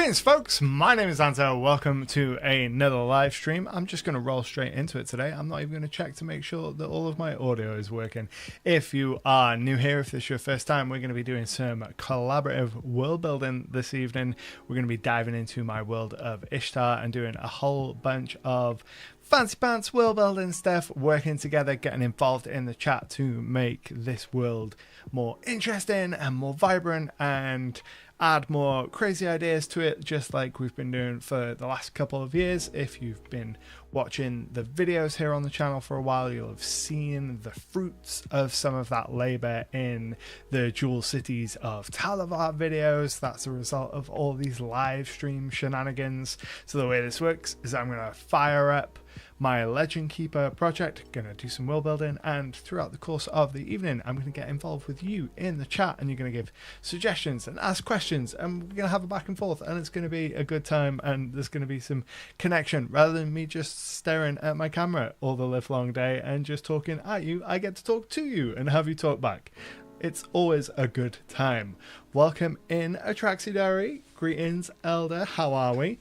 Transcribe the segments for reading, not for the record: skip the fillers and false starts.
Greetings folks, my name is Anto, welcome to another live stream. I'm just going to roll straight into it today. I'm not even going to check to make sure that all of my audio is working. If you are new here, if this is your first time, we're going to be doing some collaborative world building this evening. We're going to be diving into my world of Istar and doing a whole bunch of fancy pants world building stuff, working together, getting involved in the chat to make this world more interesting and more vibrant and add more crazy ideas to it, just like we've been doing for the last couple of years. If you've been watching the videos here on the channel for a while, you'll have seen the fruits of some of that labor in the Jewel Cities of Talavar videos. That's a result of all these live stream shenanigans. So the way this works is I'm going to fire up my Legend Keeper project, gonna do some world building, and throughout the course of the evening I'm going to get involved with you in the chat, and you're going to give suggestions and ask questions, and we're going to have a back and forth, and it's going to be a good time, and there's going to be some connection. Rather than me just staring at my camera all the live long day and just talking at you, I get to talk to you and have you talk back. It's always a good time. Welcome in Atraxidari. Greetings, Elder. How are we?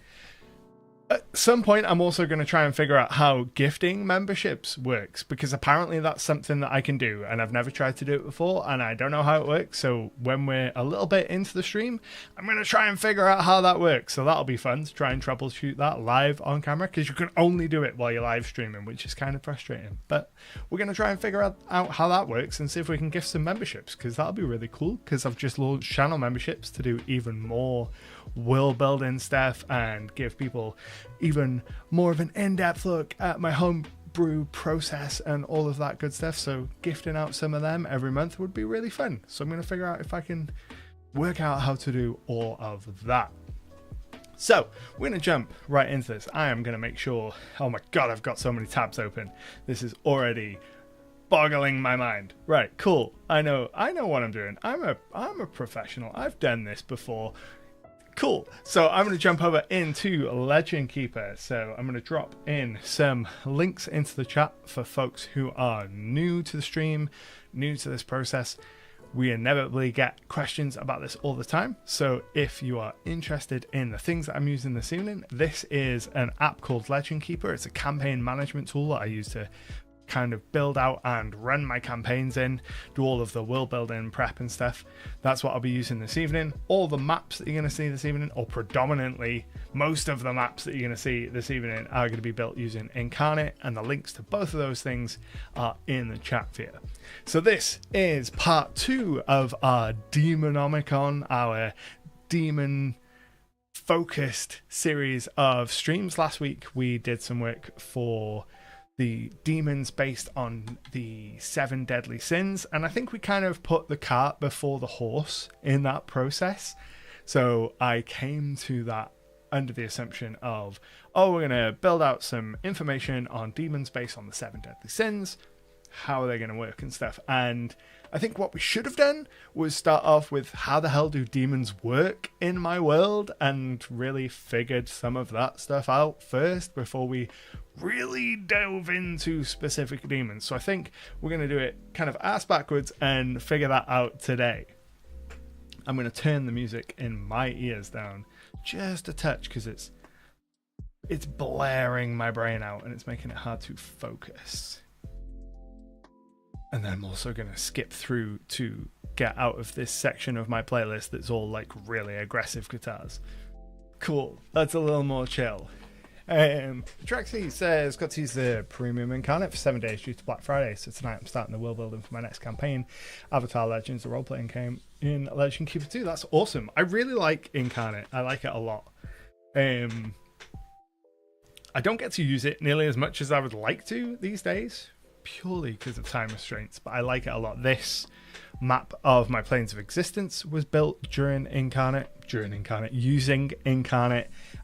At some point, I'm also going to try and figure out how gifting memberships works, because apparently that's something that I can do, and I've never tried to do it before, and I don't know how it works. So when we're a little bit into the stream, I'm going to try and figure out how that works. So that'll be fun to try and troubleshoot that live on camera, because you can only do it while you're live streaming, which is kind of frustrating. But we're going to try and figure out how that works and see if we can gift some memberships, because that'll be really cool, because I've just launched channel memberships to do even more world building stuff and give people even more of an in-depth look at my homebrew process and all of that good stuff. So gifting out some of them every month would be really fun. So I'm going to figure out if I can work out how to do all of that. So we're going to jump right into this. I am going to make sure, oh my god, I've got so many tabs open. This is already boggling my mind. Right, cool. I know what I'm doing. I'm a professional. I've done this before. Cool. So I'm going to jump over into Legend Keeper. So I'm going to drop in some links into the chat for folks who are new to the stream, new to this process. We inevitably get questions about this all the time. So if you are interested in the things that I'm using this evening, this is an app called Legend Keeper. It's a campaign management tool that I use to kind of build out and run my campaigns in, do all of the world building prep and stuff. That's what I'll be using this evening. All the maps that you're going to see this evening, or predominantly most of the maps that you're going to see this evening, are going to be built using Incarnate, and the links to both of those things are in the chat here. So this is part 2 of our Demonomicon, our demon focused series of streams. Last week we did some work for the demons based on the 7 deadly sins, and I think we kind of put the cart before the horse in that process. So I came to that under the assumption of, oh, we're going to build out some information on demons based on the 7 deadly sins, how are they going to work and stuff. And I think what we should have done was start off with how the hell do demons work in my world, and really figured some of that stuff out first before we really delve into specific demons. So I think we're going to do it kind of ass backwards and figure that out today. I'm going to turn the music in my ears down just a touch, because it's blaring my brain out and it's making it hard to focus. And then I'm also going to skip through to get out of this section of my playlist that's all like really aggressive guitars. Cool. That's a little more chill. Traxy says, got to use the premium Incarnate for 7 days due to Black Friday. So tonight I'm starting the world building for my next campaign, Avatar Legends, the role-playing game in Legend Keeper 2. That's awesome. I really like Incarnate. I like it a lot. I don't get to use it nearly as much as I would like to these days, purely because of time restraints, but I like it a lot. This map of my Planes of Existence was built using Incarnate,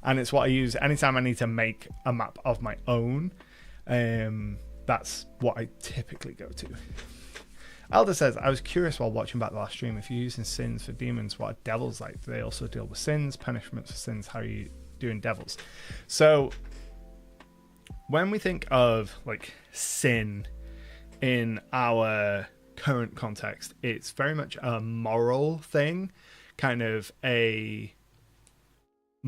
and it's what I use anytime I need to make a map of my own. That's what I typically go to. Elder says, I was curious while watching back the last stream, if you're using sins for demons, what are devils like? Do they also deal with sins, punishments for sins? How are you doing devils? So when we think of like sin in our current context, it's very much a moral thing, kind of a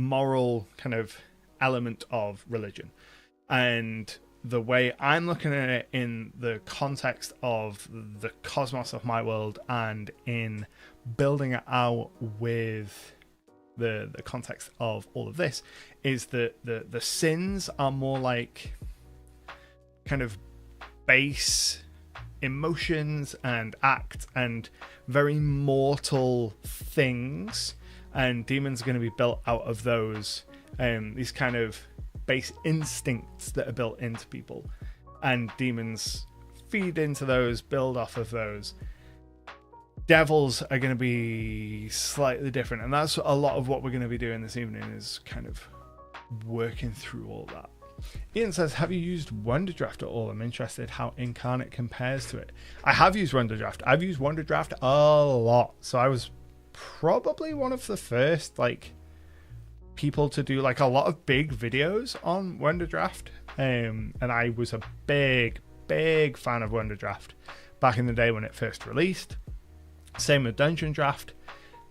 moral kind of element of religion. And the way I'm looking at it in the context of the cosmos of my world and in building it out with the context of all of this is that the sins are more like kind of base emotions and acts and very mortal things, and demons are going to be built out of those these kind of base instincts that are built into people, and demons feed into those, build off of those. Devils are going to be slightly different, and that's a lot of what we're going to be doing this evening, is kind of working through all that. Ian says, have you used Wonderdraft at all? I'm interested how Incarnate compares to it. I have used Wonderdraft. I've used Wonderdraft a lot. So I was probably one of the first people to do a lot of big videos on Wonderdraft. And I was a big fan of Wonderdraft back in the day when it first released. Same with Dungeon Draft.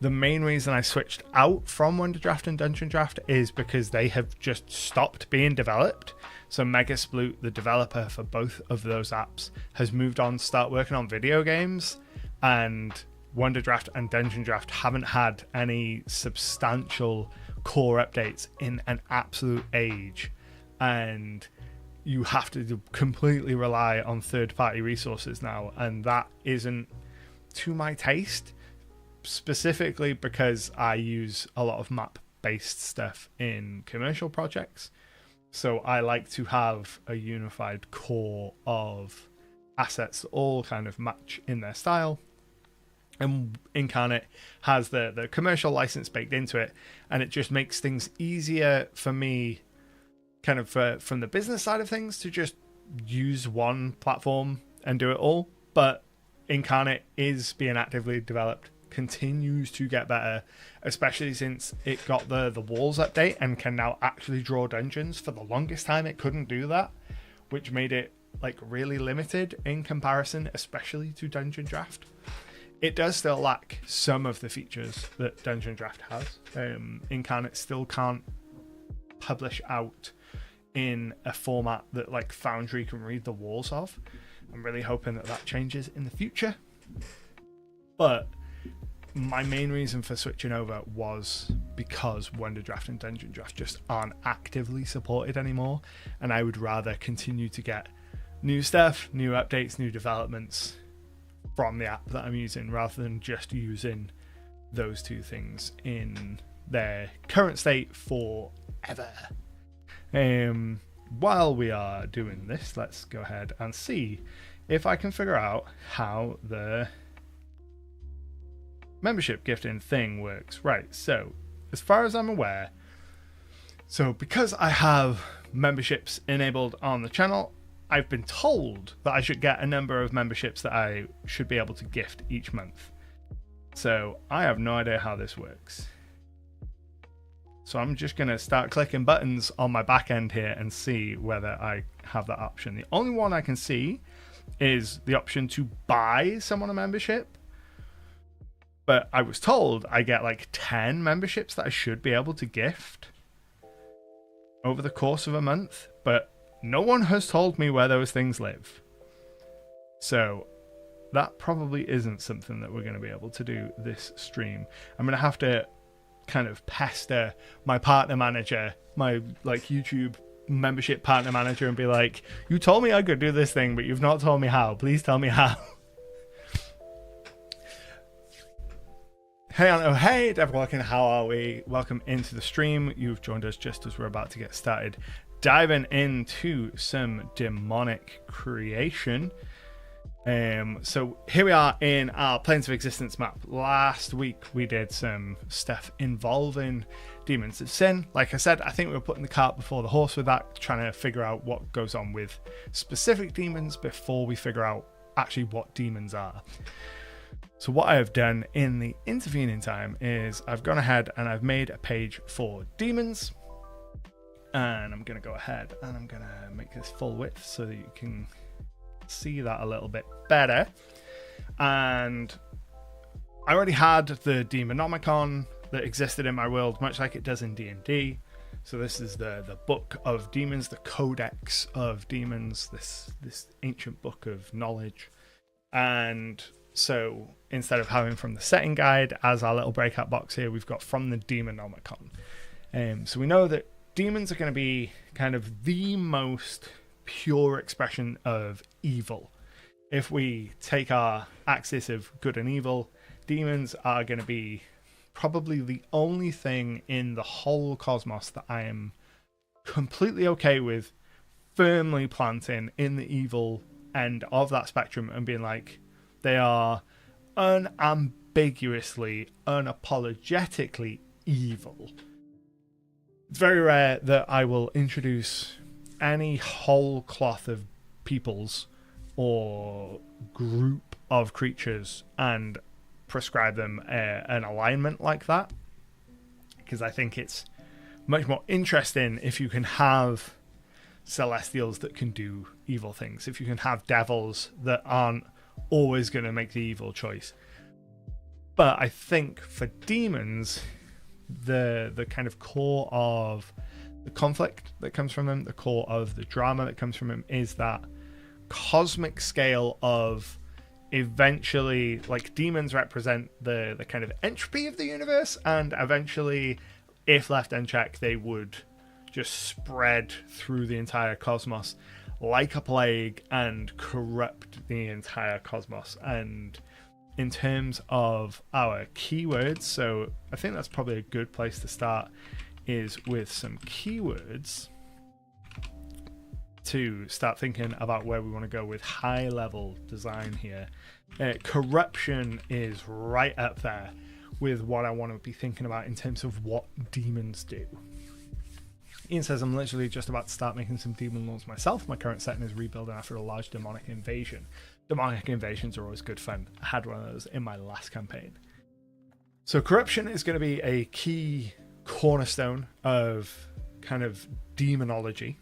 The main reason I switched out from Wonderdraft and Dungeon Draft is because they have just stopped being developed. So Megasploot, the developer for both of those apps, has moved on to start working on video games, and Wonderdraft and Dungeon Draft haven't had any substantial core updates in an absolute age. And you have to completely rely on third-party resources now, and that isn't to my taste. Specifically because I use a lot of map-based stuff in commercial projects. So I like to have a unified core of assets that all kind of match in their style. And Incarnate has the commercial license baked into it, and it just makes things easier for me kind of from the business side of things to just use one platform and do it all. But Incarnate is being actively developed, continues to get better, especially since it got the walls update and can now actually draw dungeons. For the longest time it couldn't do that, which made it really limited in comparison, especially to Dungeon Draft. It does still lack some of the features that Dungeon Draft has. Incarnate still can't publish out in a format that Foundry can read the walls of. I'm really hoping that changes in the future. But my main reason for switching over was because Wonderdraft and Dungeon Draft just aren't actively supported anymore, and I would rather continue to get new stuff, new updates, new developments from the app that I'm using, rather than just using those two things in their current state forever. While we are doing this, let's go ahead and see if I can figure out how the membership gifting thing works. Right, so as far as I'm aware, so because I have memberships enabled on the channel, I've been told that I should get a number of memberships that I should be able to gift each month. So I have no idea how this works. So I'm just going to start clicking buttons on my back end here and see whether I have that option. The only one I can see is the option to buy someone a membership. But I was told I get 10 memberships that I should be able to gift over the course of a month. But no one has told me where those things live. So that probably isn't something that we're going to be able to do this stream. I'm going to have to kind of pester my partner manager, my YouTube membership partner manager, and be like, you told me I could do this thing, but you've not told me how. Please tell me how. Hey, Anno. Hey, Dev Walking. How are we? Welcome into the stream. You've joined us just as we're about to get started, diving into some demonic creation. So here we are in our Planes of Existence map. Last week we did some stuff involving Demons of Sin. Like I said, I think we were putting the cart before the horse with that, trying to figure out what goes on with specific demons before we figure out actually what demons are. So what I have done in the intervening time is I've gone ahead and I've made a page for demons, and I'm going to go ahead and I'm going to make this full width so that you can see that a little bit better. And I already had the Demonomicon that existed in my world, much like it does in D&D. So this is the Book of Demons, the Codex of Demons, this ancient book of knowledge. And so instead of having from the setting guide as our little breakout box here, we've got from the Demonomicon. So we know that demons are going to be kind of the most pure expression of evil. If we take our axis of good and evil, demons are going to be probably the only thing in the whole cosmos that I am completely okay with firmly planting in the evil end of that spectrum and being like, they are unambiguously, unapologetically evil. It's very rare that I will introduce any whole cloth of peoples or group of creatures and prescribe them an alignment like that, because I think it's much more interesting if you can have celestials that can do evil things, if you can have devils that aren't always going to make the evil choice. But I think for demons, the kind of core of the conflict that comes from them, the core of the drama that comes from them, is that cosmic scale of eventually, like, demons represent the kind of entropy of the universe, and eventually, if left unchecked, they would just spread through the entire cosmos like a plague and corrupt the entire cosmos. And in terms of our keywords, so I think that's probably a good place to start, is with some keywords to start thinking about where we want to go with high level design here. Corruption is right up there with what I want to be thinking about in terms of what demons do. Ian says, I'm literally just about to start making some demon lords myself. My current setting is rebuilding after a large demonic invasion. Demonic invasions are always good fun. I had one of those in my last campaign. So corruption is going to be a key cornerstone of kind of demonology.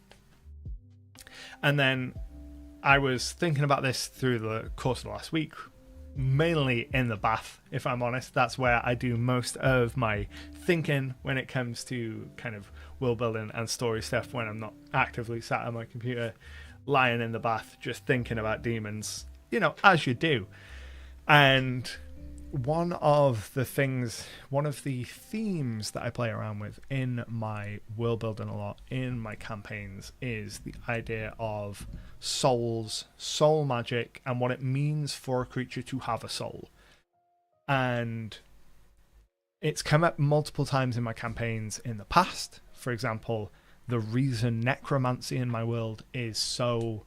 And then I was thinking about this through the course of the last week, mainly in the bath, if I'm honest. That's where I do most of my thinking when it comes to kind of world building and story stuff, when I'm not actively sat at my computer, lying in the bath, just thinking about demons, you know, as you do. And one of the themes that I play around with in my world building a lot, in my campaigns, is the idea of souls, soul magic, and what it means for a creature to have a soul. And it's come up multiple times in my campaigns in the past. For example, the reason necromancy in my world is so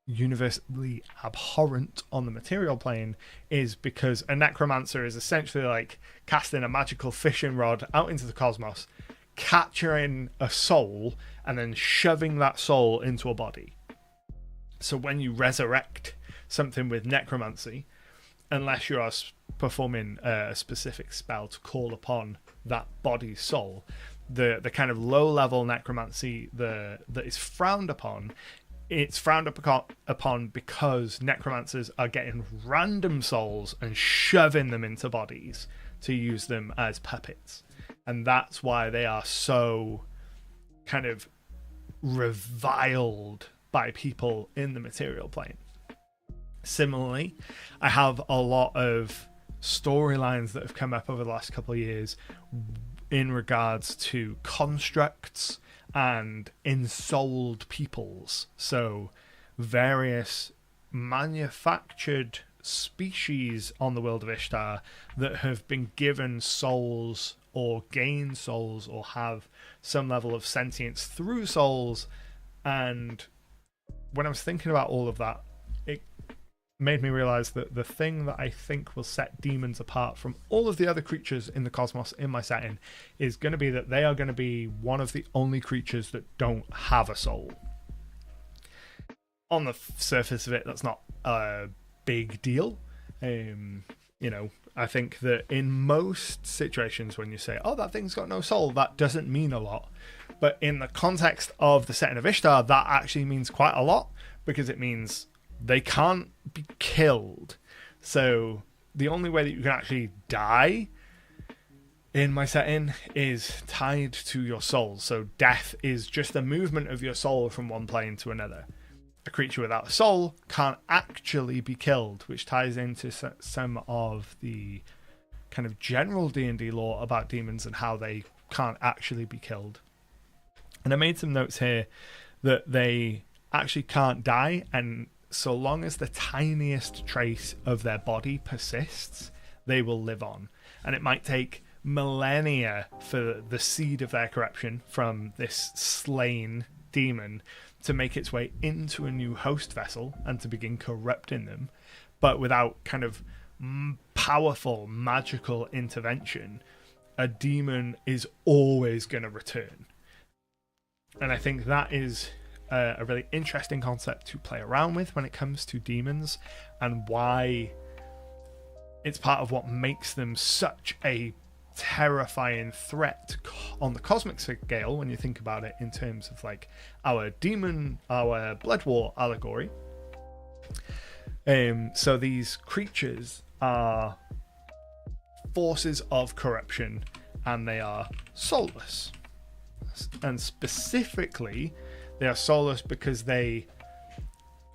universally abhorrent on the material plane is because a necromancer is essentially like casting a magical fishing rod out into the cosmos, capturing a soul, and then shoving that soul into a body. So when you resurrect something with necromancy, unless you are performing a specific spell to call upon that body's soul, the kind of low-level necromancy that is frowned upon, it's frowned upon because necromancers are getting random souls and shoving them into bodies to use them as puppets. And that's why they are so kind of reviled by people in the material plane. Similarly, I have a lot of storylines that have come up over the last couple of years in regards to constructs and ensouled peoples. So various manufactured species on the world of Istar that have been given souls or gain souls or have some level of sentience through souls. And when I was thinking about all of that, it made me realize that the thing that I think will set demons apart from all of the other creatures in the cosmos in my setting is going to be that they are going to be one of the only creatures that don't have a soul. On the surface of it, that's not a big deal. You know, I think that in most situations when you say, oh, that thing's got no soul, that doesn't mean a lot. But in the context of the setting of Ishtar, that actually means quite a lot, because it means they can't be killed. So the only way that you can actually die in my setting is tied to your soul. So death is just the movement of your soul from one plane to another. A creature without a soul can't actually be killed, which ties into some of the kind of general D&D lore about demons and how they can't actually be killed. And I made some notes here that they actually can't die, and so long as the tiniest trace of their body persists, they will live on. And it might take millennia for the seed of their corruption from this slain demon to make its way into a new host vessel and to begin corrupting them. But without kind of powerful magical intervention, a demon is always going to return. And I think that is a really interesting concept to play around with when it comes to demons, and why it's part of what makes them such a terrifying threat on the cosmic scale when you think about it in terms of like our blood war allegory. So these creatures are forces of corruption, and they are soulless. And specifically, they are soulless because they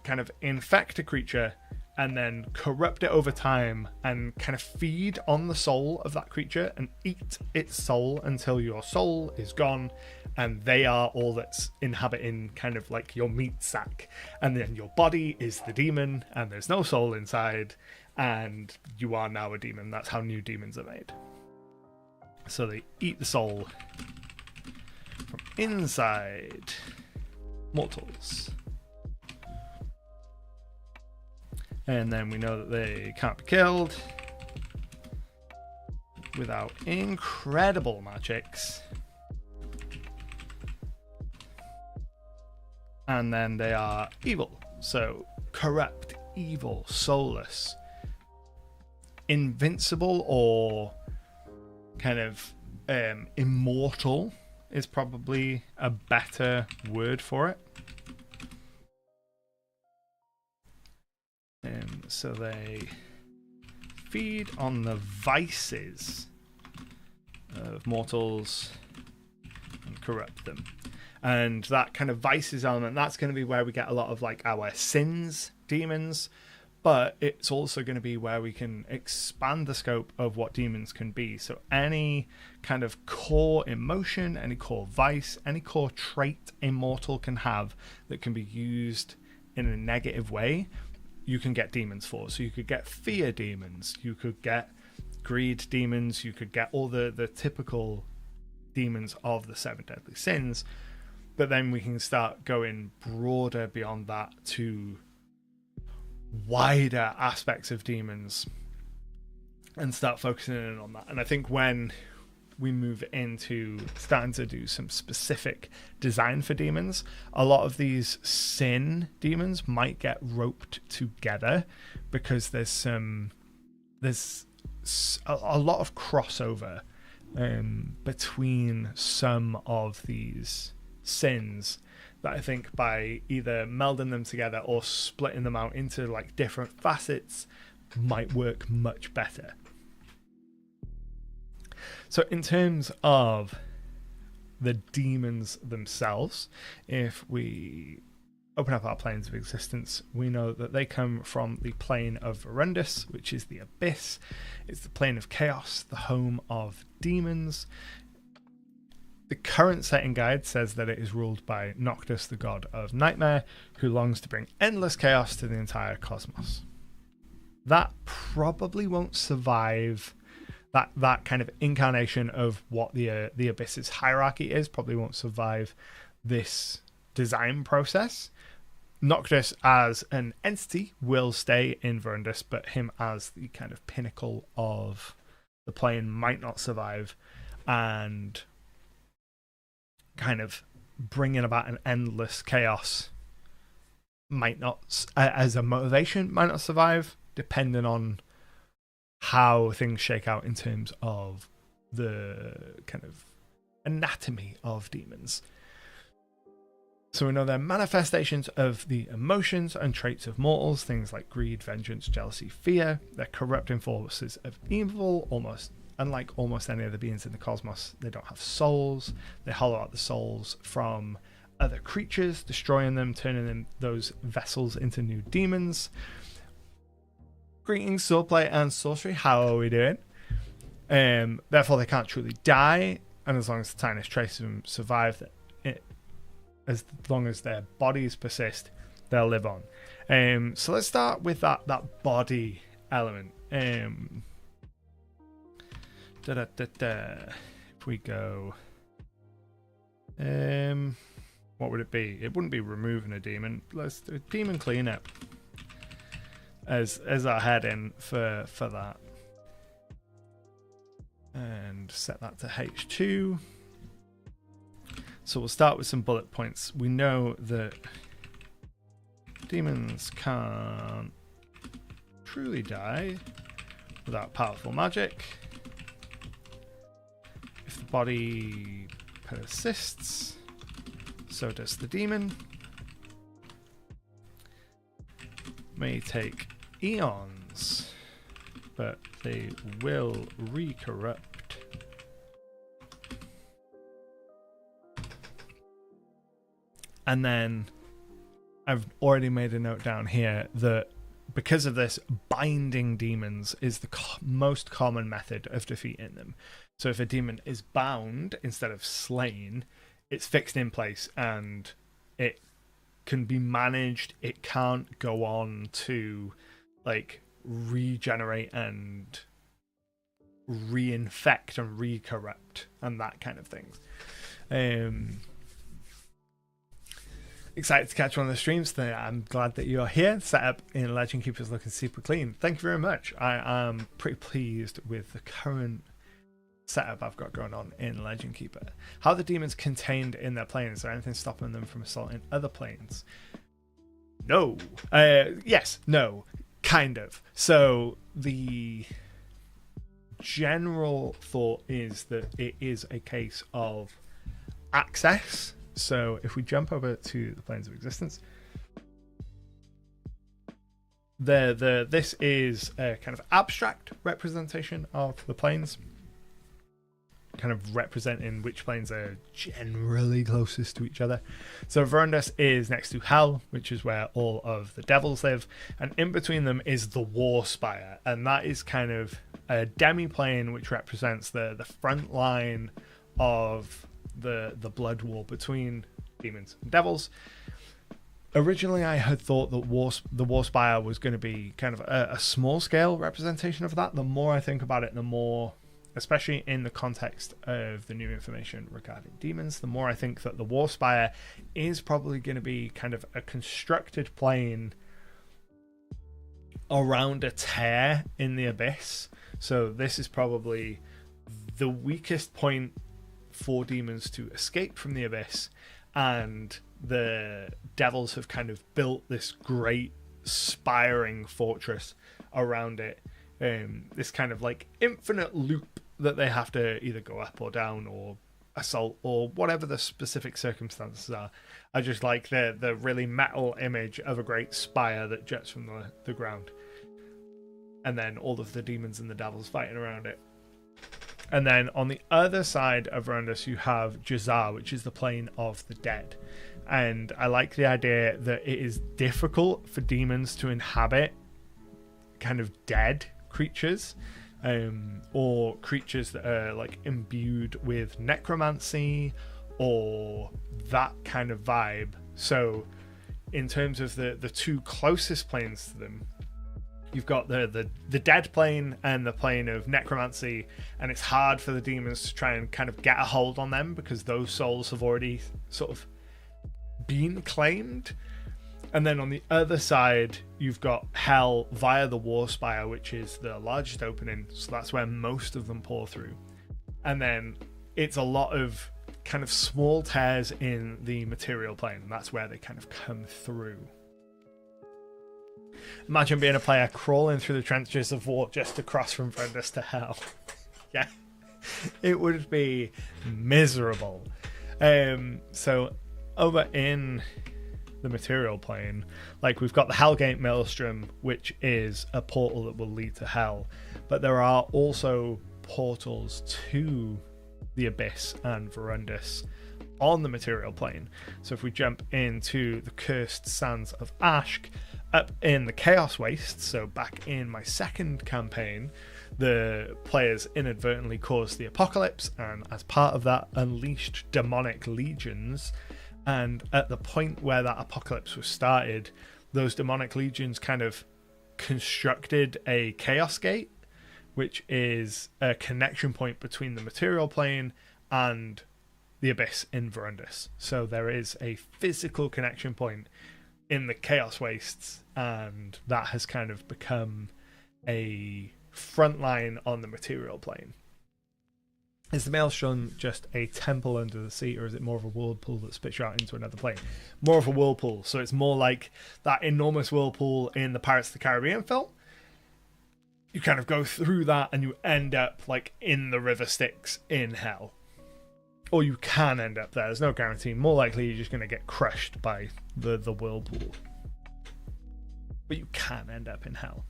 kind of infect a creature and then corrupt it over time and kind of feed on the soul of that creature and eat its soul until your soul is gone, and they are all that's inhabiting kind of like your meat sack. And then your body is the demon and there's no soul inside, and you are now a demon. That's how new demons are made. So they eat the soul from inside mortals. And then we know that they can't be killed without incredible magics. And then they are evil. So corrupt, evil, soulless, invincible, or kind of immortal is probably a better word for it. So they feed on the vices of mortals and corrupt them. And that kind of vices element, that's going to be where we get a lot of like our sins, demons, but it's also going to be where we can expand the scope of what demons can be. So any kind of core emotion, any core vice, any core trait a mortal can have that can be used in a negative way, you can get demons for. So you could get fear demons, you could get greed demons, you could get all the typical demons of the 7 deadly sins. But then we can start going broader beyond that to wider aspects of demons and start focusing in on that. And I think when we move into starting to do some specific design for demons, a lot of these sin demons might get roped together because there's a lot of crossover between some of these sins that I think by either melding them together or splitting them out into like different facets might work much better. So in terms of the demons themselves, if we open up our planes of existence, we know that they come from the plane of Verundus, which is the abyss. It's the plane of chaos, the home of demons. The current setting guide says that it is ruled by Noctis, the god of nightmare, who longs to bring endless chaos to the entire cosmos. That probably won't survive. That kind of incarnation of what the Abyss's hierarchy is probably won't survive this design process. Noctis as an entity will stay in Verundus, but him as the kind of pinnacle of the plane might not survive, and kind of bringing about an endless chaos might not, as a motivation, might not survive, depending on how things shake out in terms of the kind of anatomy of demons. So we know they're manifestations of the emotions and traits of mortals, things like greed, vengeance, jealousy, fear. They're corrupting forces of evil, almost unlike almost any other beings in the cosmos, they don't have souls. They hollow out the souls from other creatures, destroying them, turning those vessels into new demons. Greetings, swordplay and sorcery. How are we doing? Therefore, they can't truly die, and as long as the tiniest trace of them survive, as long as their bodies persist, they'll live on. So let's start with that body element. If we go, what would it be? It wouldn't be removing a demon. Let's do demon cleanup as our heading for that, and set that to H2. So we'll start with some bullet points. We know that demons can't truly die without powerful magic. If the body persists, so does the demon. May take eons, but they will re-corrupt. And then I've already made a note down here that because of this, binding demons is the most common method of defeating them. So if a demon is bound instead of slain, it's fixed in place and it can be managed. It can't go on to like regenerate and reinfect and re-corrupt and that kind of things. Excited to catch one of the streams today. I'm glad that you're here. Setup in Legend Keeper is looking super clean. Thank you very much. I am pretty pleased with the current setup I've got going on in Legend Keeper. How are the demons contained in their plane? Is there anything stopping them from assaulting other planes? No. Yes. No. Kind of. So the general thought is that it is a case of access. So if we jump over to the planes of existence, this is a kind of abstract representation of the planes, kind of representing which planes are generally closest to each other. So Verundus is next to Hell, which is where all of the devils live, and in between them is the War Spire, and that is kind of a demi-plane which represents the front line of the blood war between demons and devils. Originally, I had thought that the War Spire was going to be kind of a small scale representation of that. The more I think about it, the more, especially in the context of the new information regarding demons, the more I think that the War Spire is probably going to be kind of a constructed plane around a tear in the abyss. So this is probably the weakest point for demons to escape from the abyss, and the devils have kind of built this great spiring fortress around it, this kind of like infinite loop that they have to either go up or down or assault or whatever the specific circumstances are. I just like the really metal image of a great spire that jets from the ground, and then all of the demons and the devils fighting around it. And then on the other side of Verundus, you have Jazar, which is the plane of the dead. And I like the idea that it is difficult for demons to inhabit kind of dead creatures, or creatures that are like imbued with necromancy or that kind of vibe. So in terms of the two closest planes to them, you've got the dead plane and the plane of necromancy, and it's hard for the demons to try and kind of get a hold on them because those souls have already sort of been claimed. And then on the other side, you've got Hell via the War Spire, which is the largest opening, so that's where most of them pour through. And then it's a lot of kind of small tears in the material plane, and that's where they kind of come through. Imagine being a player crawling through the trenches of war just to cross from Verundus to Hell. Yeah, it would be miserable. So over in the material plane, like, we've got the Hellgate Maelstrom, which is a portal that will lead to Hell, but there are also portals to the Abyss and Verundus on the material plane. So if we jump into the Cursed Sands of Ashk, up in the Chaos Waste, so back in my second campaign, the players inadvertently caused the apocalypse, and as part of that unleashed demonic legions. And at the point where that apocalypse was started, those demonic legions kind of constructed a chaos gate, which is a connection point between the material plane and the Abyss in Verundus. So there is a physical connection point in the Chaos Wastes, and that has kind of become a front line on the material plane. Is the Maelstrom just a temple under the sea, or is it more of a whirlpool that spits you out into another plane? More of a whirlpool, so it's more like that enormous whirlpool in the Pirates of the Caribbean film. You kind of go through that and you end up like in the River Styx in hell. Or you can end up there. There's no guarantee. More likely you're just going to get crushed by the whirlpool. But you can end up in hell.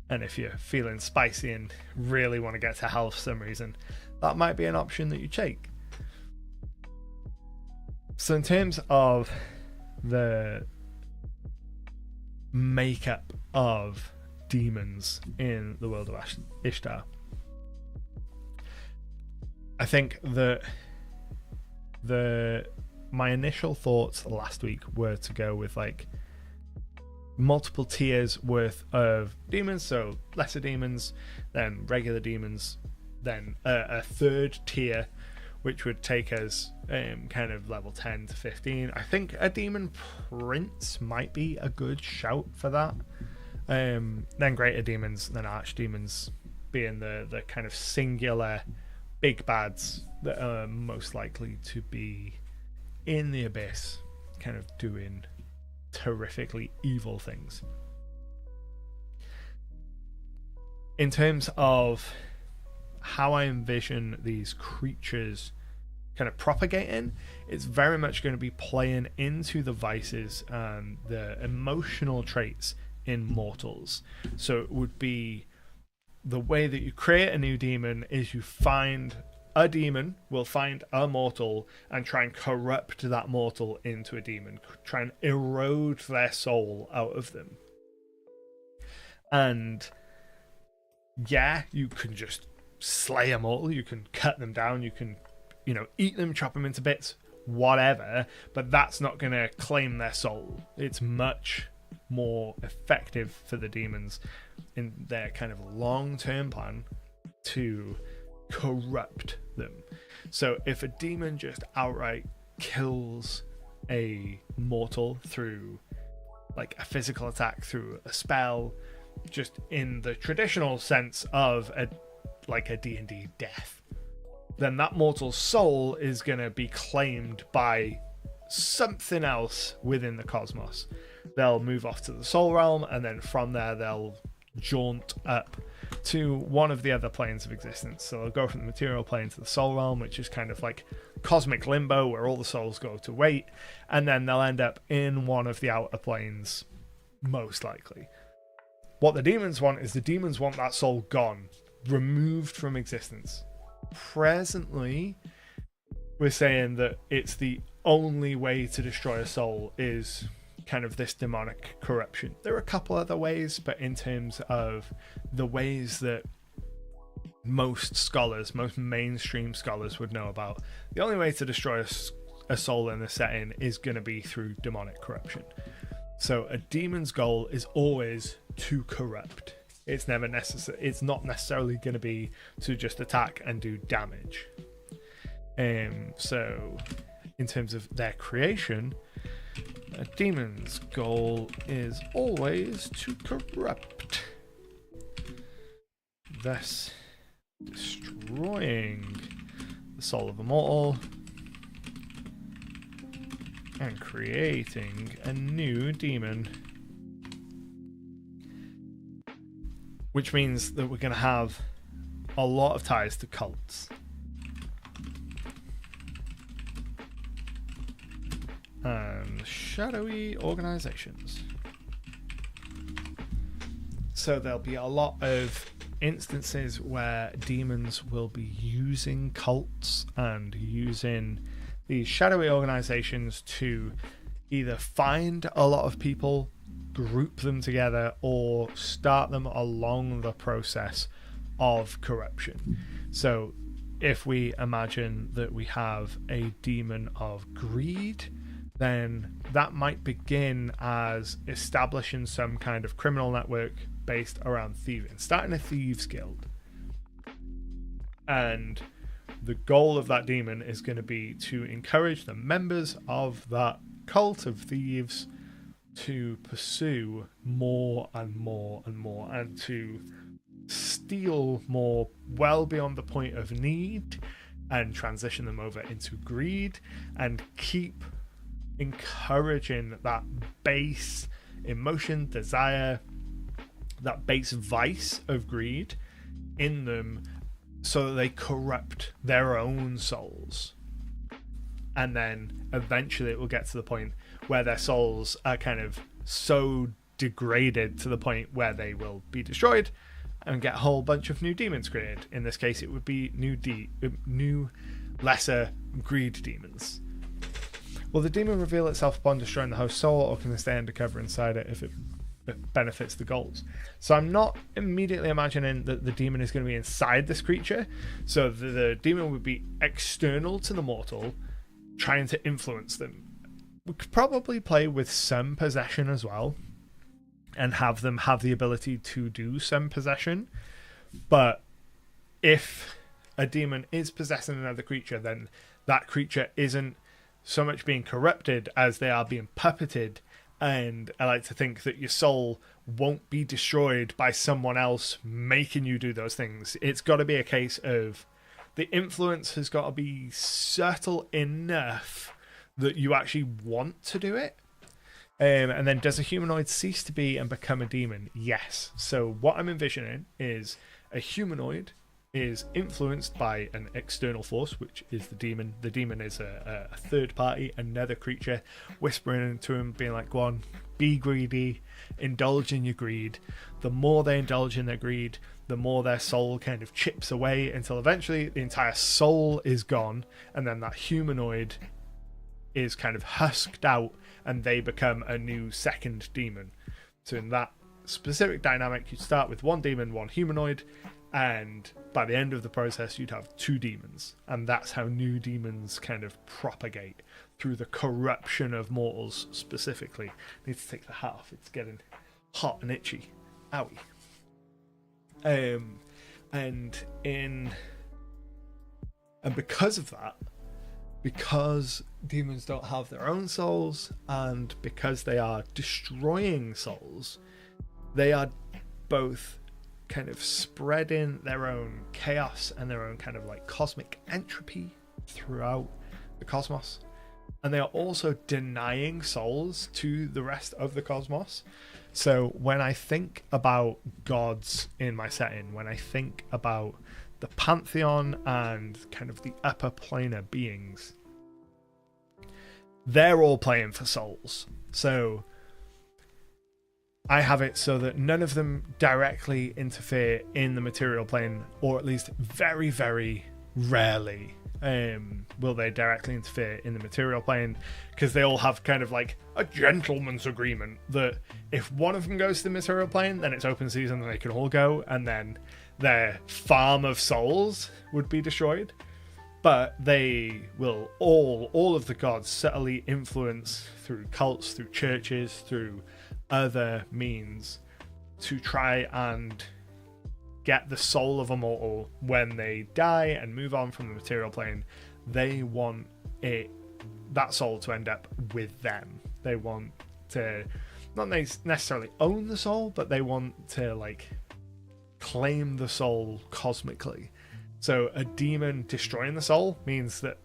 And if you're feeling spicy and really want to get to hell for some reason, that might be an option that you take. So in terms of the makeup of demons in the world of Ishtar, I think that my initial thoughts last week were to go with like multiple tiers worth of demons, so lesser demons, then regular demons, then a third tier which would take us kind of level 10 to 15. I think a demon prince might be a good shout for that. Then greater demons, then archdemons being the kind of singular big bads that are most likely to be in the Abyss, kind of doing terrifically evil things. In terms of how I envision these creatures kind of propagating, it's very much going to be playing into the vices and the emotional traits in mortals. So it would be the way that you create a new demon is you find a demon, will find a mortal and try and corrupt that mortal into a demon, try and erode their soul out of them. And yeah, you can just slay a mortal, you can cut them down, you can, eat them, chop them into bits, whatever, but that's not going to claim their soul. It's much more effective for the demons in their kind of long-term plan to corrupt them. So if a demon just outright kills a mortal through like a physical attack, through a spell, just in the traditional sense of a D&D death, then that mortal's soul is going to be claimed by something else within the cosmos. They'll move off to the soul realm, and then from there they'll jaunt up to one of the other planes of existence. So they'll go from the material plane to the soul realm, which is kind of like cosmic limbo where all the souls go to wait, and then they'll end up in one of the outer planes, most likely. What the demons want is the demons want that soul gone, removed from existence. Presently, we're saying that it's the only way to destroy a soul is kind of this demonic corruption. There are a couple other ways, but in terms of the ways that most mainstream scholars would know about, the only way to destroy a soul in this setting is going to be through demonic corruption. So a demon's goal is always to corrupt. It's never necessary. It's not necessarily going to be to just attack and do damage. So in terms of their creation, a demon's goal is always to corrupt, thus destroying the soul of a mortal and creating a new demon. Which means that we're going to have a lot of ties to cults. And shadowy organizations. So there'll be a lot of instances where demons will be using cults and using these shadowy organizations to either find a lot of people, group them together, or start them along the process of corruption. So if we imagine that we have a demon of greed, then that might begin as establishing some kind of criminal network based around thieving, starting a thieves guild. And the goal of that demon is going to be to encourage the members of that cult of thieves to pursue more and more and more, and to steal more well beyond the point of need, and transition them over into greed, and keep encouraging that base emotion, desire, that base vice of greed in them, so that they corrupt their own souls. And then eventually it will get to the point where their souls are kind of so degraded to the point where they will be destroyed and get a whole bunch of new demons created. In this case, it would be new lesser greed demons. Will the demon reveal itself upon destroying the host soul, or can they stay undercover inside it if it benefits the goals? So I'm not immediately imagining that the demon is going to be inside this creature. So the demon would be external to the mortal, trying to influence them. We could probably play with some possession as well, and have them have the ability to do some possession. But if a demon is possessing another creature, then that creature isn't so much being corrupted as they are being puppeted. And I like to think that your soul won't be destroyed by someone else making you do those things. It's got to be a case of the influence has got to be subtle enough that you actually want to do it. And then does a humanoid cease to be and become a demon? Yes. So what I'm envisioning is a humanoid is influenced by an external force, which is the demon. The demon is a third party, another creature, whispering into him, being like, go on, be greedy, indulge in your greed. The more they indulge in their greed, the more their soul kind of chips away, until eventually the entire soul is gone, and then that humanoid is kind of husked out, and they become a new second demon. So in that specific dynamic, you'd start with one demon, one humanoid, and by the end of the process you'd have two demons. And that's how new demons kind of propagate, through the corruption of mortals specifically. I need to take the hat off, it's getting hot and itchy. Owie. And because of that, because demons don't have their own souls, and because they are destroying souls, they are both kind of spreading their own chaos and their own kind of like cosmic entropy throughout the cosmos. And they are also denying souls to the rest of the cosmos. So when I think about gods in my setting, when I think about the pantheon and kind of the upper planar beings, they're all playing for souls. So I have it so that none of them directly interfere in the material plane, or at least very, very rarely will they directly interfere in the material plane, because they all have kind of like a gentleman's agreement that if one of them goes to the material plane, then it's open season and they can all go, and then their farm of souls would be destroyed. But they will all of the gods subtly influence through cults, through churches, through other means, to try and get the soul of a mortal when they die and move on from the material plane. They want that soul to end up with them. They want to not necessarily own the soul, but they want to like claim the soul cosmically. So a demon destroying the soul means that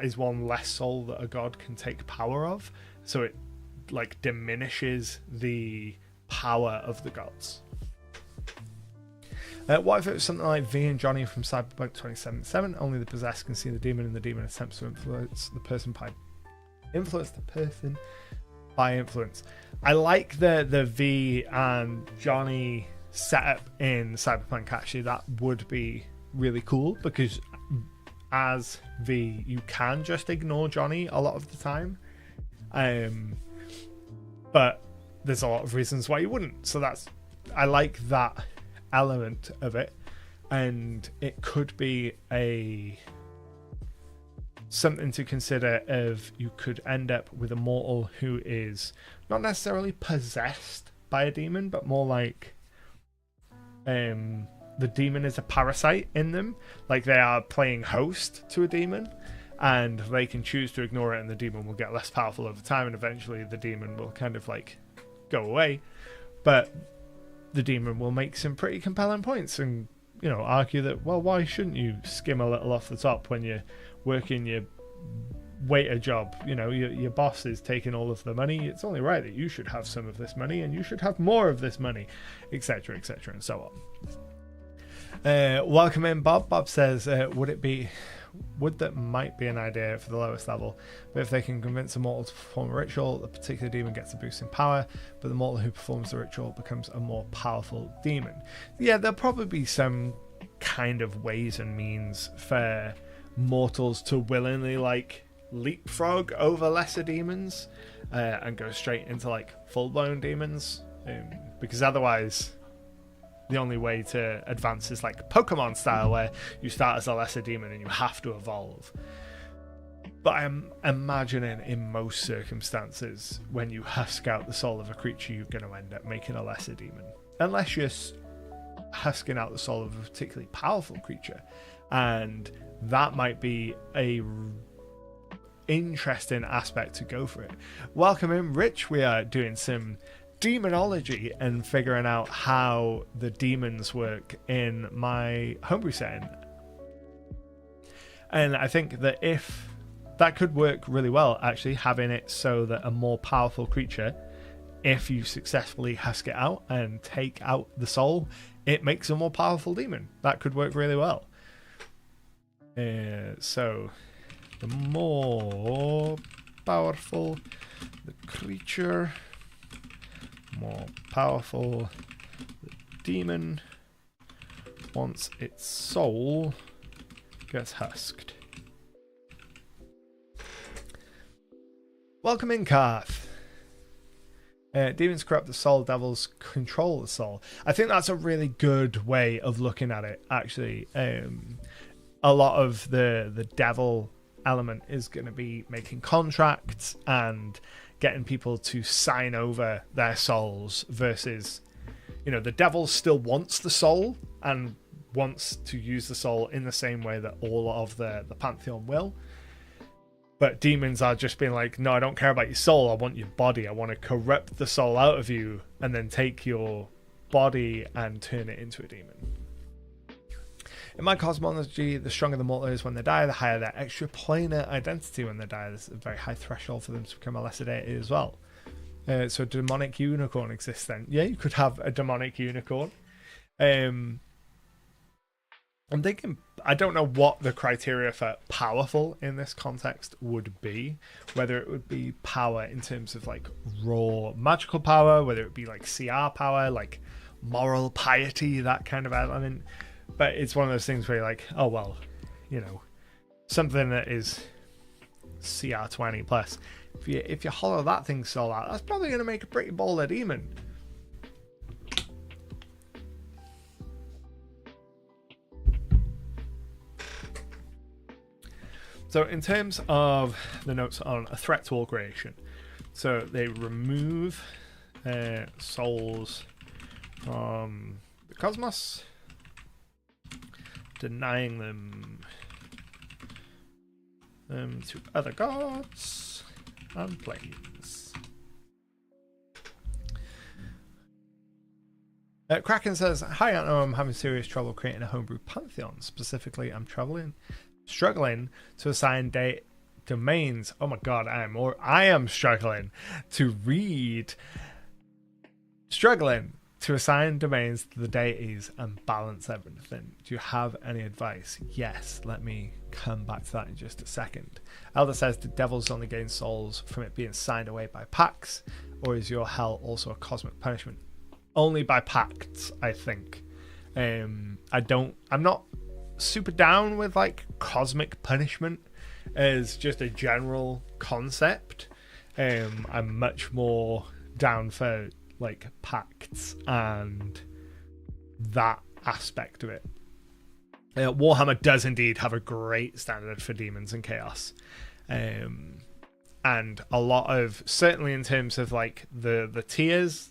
is one less soul that a god can take power of. So it like diminishes the power of the gods. What if it was something like V and Johnny from Cyberpunk 2077? Only the possessed can see the demon, and the demon attempts to influence the person by influence. I like the V and Johnny setup in Cyberpunk, actually, that would be really cool, because as V, you can just ignore Johnny a lot of the time, but there's a lot of reasons why you wouldn't. So I like that element of it, and it could be something to consider. If you could end up with a mortal who is not necessarily possessed by a demon, but more like the demon is a parasite in them, like they are playing host to a demon, and they can choose to ignore it, and the demon will get less powerful over time, and eventually the demon will kind of like go away, but the demon will make some pretty compelling points and, you know, argue that, well, why shouldn't you skim a little off the top when you're working your waiter job? You know, your boss is taking all of the money. It's only right that you should have some of this money, and you should have more of this money, etc., etc., and so on. Welcome in, Bob. Bob says, would that might be an idea for the lowest level, but if they can convince a mortal to perform a ritual, the particular demon gets a boost in power, but the mortal who performs the ritual becomes a more powerful demon. Yeah, there'll probably be some kind of ways and means for mortals to willingly like leapfrog over lesser demons and go straight into like full-blown demons, because otherwise the only way to advance is like Pokemon style, where you start as a lesser demon and you have to evolve. But I'm imagining in most circumstances, when you husk out the soul of a creature, you're going to end up making a lesser demon, unless you're husking out the soul of a particularly powerful creature, and that might be a interesting aspect to go for it. Welcome in, Rich. We are doing some demonology and figuring out how the demons work in my homebrew setting, and I think that if that could work really well, actually, having it so that a more powerful creature, if you successfully husk it out and take out the soul, it makes a more powerful demon. That could work really well. So the more powerful the creature, more powerful the demon once its soul gets husked. Welcome in, Karth. Demons corrupt the soul, devils control the soul. I think that's a really good way of looking at it, actually. A lot of the devil element is going to be making contracts and getting people to sign over their souls, versus, you know, the devil still wants the soul and wants to use the soul in the same way that all of the pantheon will. But demons are just being like, no, I don't care about your soul, I want your body. I want to corrupt the soul out of you and then take your body and turn it into a demon. In my cosmology, the stronger the mortal is when they die, the higher their extraplanar identity when they die. There's a very high threshold for them to become a lesser deity as well. So a demonic unicorn exists then. Yeah, you could have a demonic unicorn. I'm thinking, I don't know what the criteria for powerful in this context would be. Whether it would be power in terms of like raw magical power, whether it would be like CR power, like moral piety, that kind of element. But it's one of those things where you're like, oh, well, you know, something that is CR 20 plus. If you hollow that thing's soul out, that's probably going to make a pretty baller demon. So in terms of the notes on a threat to all creation, so they remove souls from the cosmos, denying them to other gods and planes. Kraken says, hi, I know I'm having serious trouble creating a homebrew pantheon. Specifically, I'm struggling to assign domains. Oh my god, I am struggling to assign domains to the deities and balance everything. Do you have any advice? Yes, let me come back to that in just a second. Elder says, do devils only gain souls from it being signed away by pacts, or is your hell also a cosmic punishment? only by pacts, I think. I'm not super down with like cosmic punishment as just a general concept. I'm much more down for like pacts and that aspect of it. Warhammer does indeed have a great standard for demons and chaos, and a lot of, certainly in terms of like the tiers,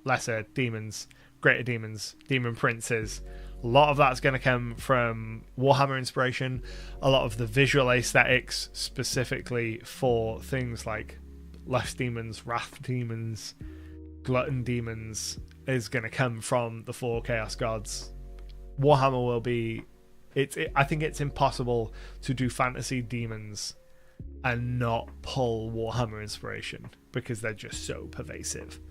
lesser demons, greater demons, demon princes, a lot of that's going to come from Warhammer inspiration. A lot of the visual aesthetics specifically for things like lust demons, wrath demons, glutton demons is going to come from the 4 chaos gods. Warhammer will be I think it's impossible to do fantasy demons and not pull Warhammer inspiration because they're just so pervasive.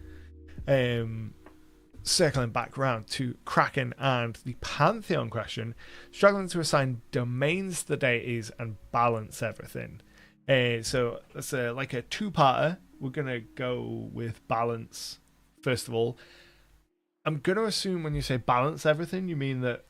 Circling back around to Kraken and the Pantheon question, struggling to assign domains to the deities and balance everything. So that's like a two-parter. We're going to go with balance first of all. I'm going to assume when you say balance everything, you mean that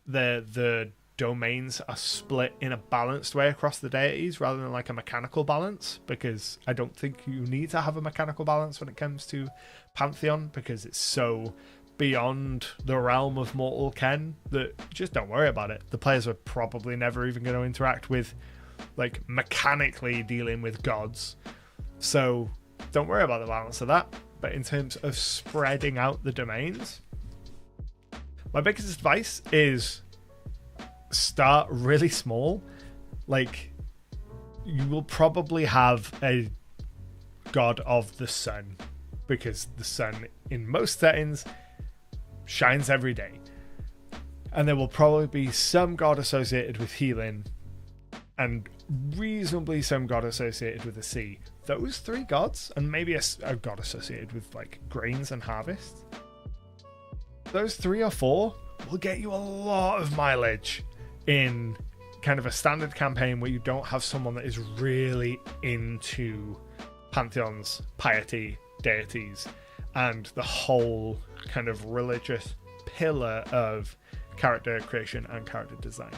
the domains are split in a balanced way across the deities rather than like a mechanical balance, because I don't think you need to have a mechanical balance when it comes to Pantheon, because it's so beyond the realm of mortal ken that just don't worry about it. The players are probably never even going to interact with like mechanically dealing with gods, so don't worry about the balance of that. But in terms of spreading out the domains, my biggest advice is start really small. Like, you will probably have a god of the sun, because the sun in most settings shines every day. And there will probably be some god associated with healing, and reasonably some god associated with the sea. Those 3 gods, and maybe a god associated with like grains and harvest. Those 3 or 4 will get you a lot of mileage in kind of a standard campaign where you don't have someone that is really into pantheons, piety, deities, and the whole kind of religious pillar of character creation and character design.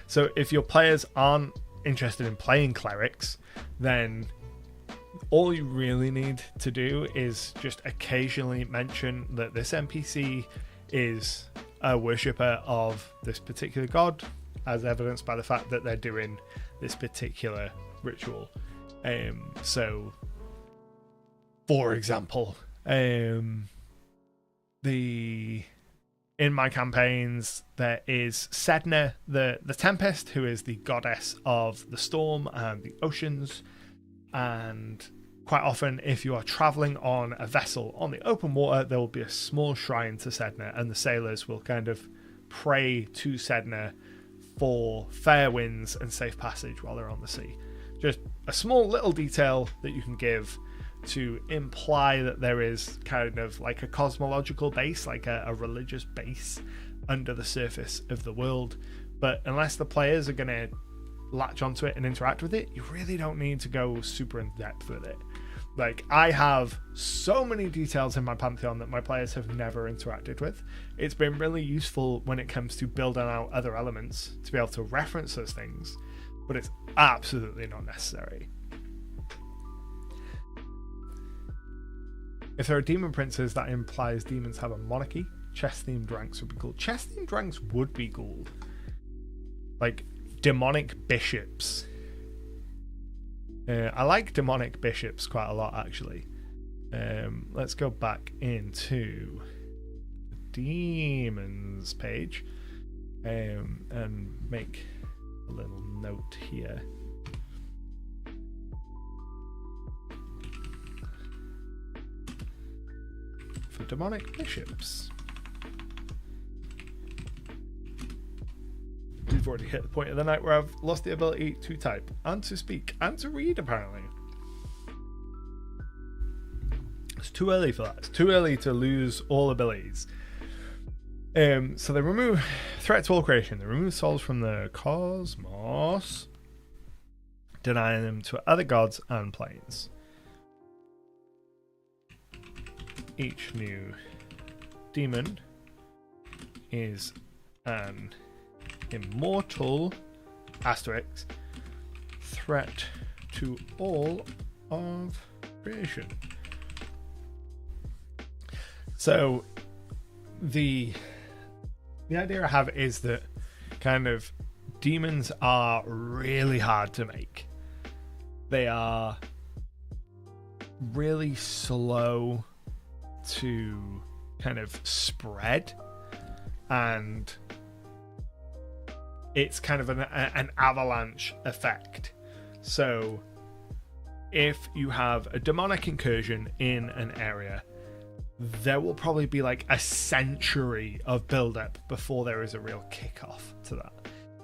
So if your players aren't interested in playing clerics, then all you really need to do is just occasionally mention that this NPC is a worshipper of this particular god, as evidenced by the fact that they're doing this particular ritual. So, for example, in my campaigns, there is Sedna, the Tempest, who is the goddess of the storm and the oceans. And quite often, if you are traveling on a vessel on the open water, there will be a small shrine to Sedna, and the sailors will kind of pray to Sedna for fair winds and safe passage while they're on the sea. Just a small little detail that you can give to imply that there is kind of like a cosmological base, like a religious base under the surface of the world. But unless the players are going to latch onto it and interact with it, you really don't need to go super in depth with it. Like, I have so many details in my Pantheon that my players have never interacted with. It's been really useful when it comes to building out other elements to be able to reference those things, but it's absolutely not necessary. If there are demon princes, that implies demons have a monarchy. Chess-themed ranks would be cool. Chess-themed ranks would be cool. Like, demonic bishops. I like demonic bishops quite a lot, actually. Let's go back into the demons page and make a little note here. For demonic bishops. We've already hit the point of the night where I've lost the ability to type and to speak and to read, apparently. It's too early for that. It's too early to lose all abilities. So they remove threat to all creation. They remove souls from the cosmos, denying them to other gods and planes. each new demon is an immortal asterisk threat to all of creation. So the idea I have is that kind of demons are really hard to make. They are really slow to kind of spread, and it's kind of an avalanche effect. So if you have a demonic incursion in an area, there will probably be like a century of build-up before there is a real kickoff to that.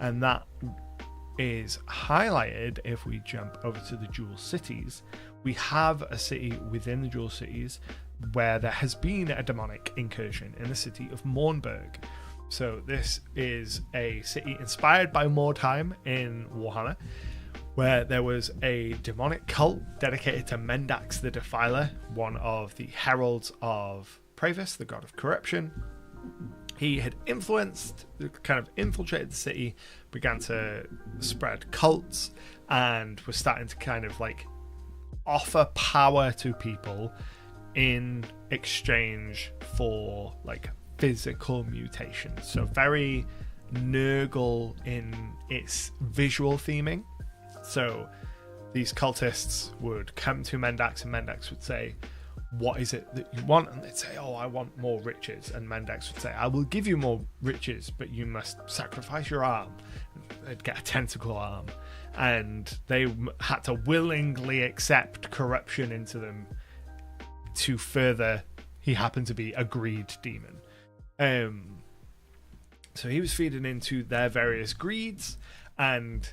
And that is highlighted if we jump over to the Jewel Cities. We have a city within the Jewel Cities where there has been a demonic incursion in the city of Mornburg. So this is a city inspired by Mordheim in Warhammer, where there was a demonic cult dedicated to Mendax the Defiler, one of the heralds of Pravis, the god of corruption. He had kind of infiltrated the city, began to spread cults, and was starting to kind of like offer power to people in exchange for like physical mutations. So very Nurgle in its visual theming. So these cultists would come to Mendax, and Mendax would say, "What is it that you want?" And they'd say, "Oh, I want more riches." And Mendax would say, "I will give you more riches, but you must sacrifice your arm." And they'd get a tentacle arm, and they had to willingly accept corruption into them to further. He happened to be a greed demon. So he was feeding into their various greeds, and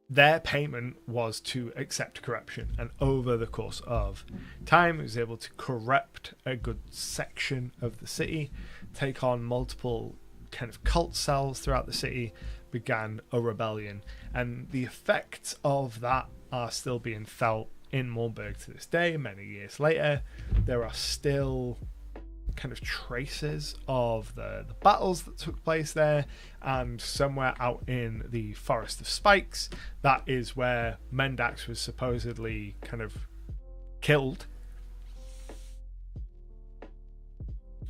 their payment was to accept corruption. And over the course of time, he was able to corrupt a good section of the city, take on multiple kind of cult cells throughout the city, began a rebellion. And the effects of that are still being felt in Mornburg to this day. Many years later, there are still kind of traces of the battles that took place there, and somewhere out in the Forest of Spikes, that is where Mendax was supposedly kind of killed.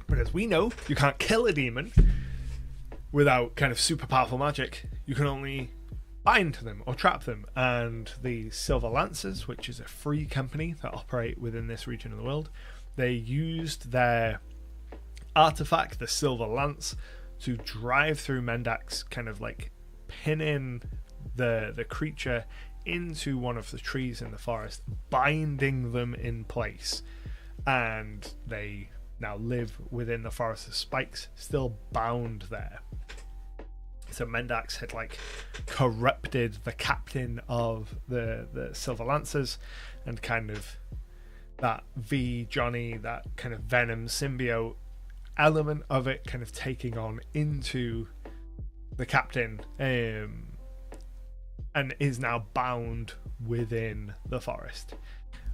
But as we know, you can't kill a demon without kind of super powerful magic. You can only bind them or trap them, and the Silver Lancers, which is a free company that operate within this region of the world, they used their artifact, the Silver Lance, to drive through Mendax, kind of like pinning the creature into one of the trees in the forest, binding them in place, and they now live within the Forest of Spikes, still bound there. So Mendax had like corrupted the captain of the Silver Lancers, and kind of that V Johnny, that kind of Venom symbiote element of it kind of taking on into the captain, and is now bound within the forest.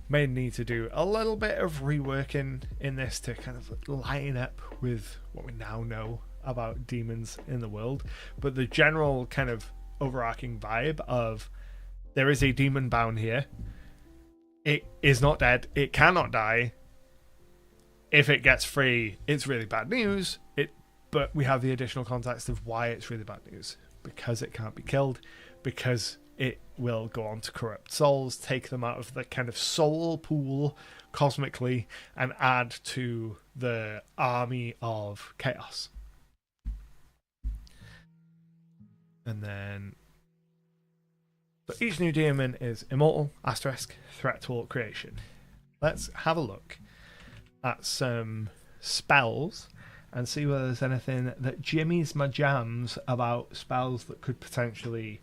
May need to do a little bit of reworking in this to kind of line up with what we now know about demons in the world, but the general kind of overarching vibe of there is a demon bound here, it is not dead, it cannot die. If it gets free, it's really bad news. But we have the additional context of why it's really bad news. Because it can't be killed. Because it will go on to corrupt souls, take them out of the kind of soul pool cosmically, and add to the army of chaos. And then, so each new demon is immortal, asterisk, threat to all creation. Let's have a look at some spells and see whether there's anything that jimmies my jams about spells that could potentially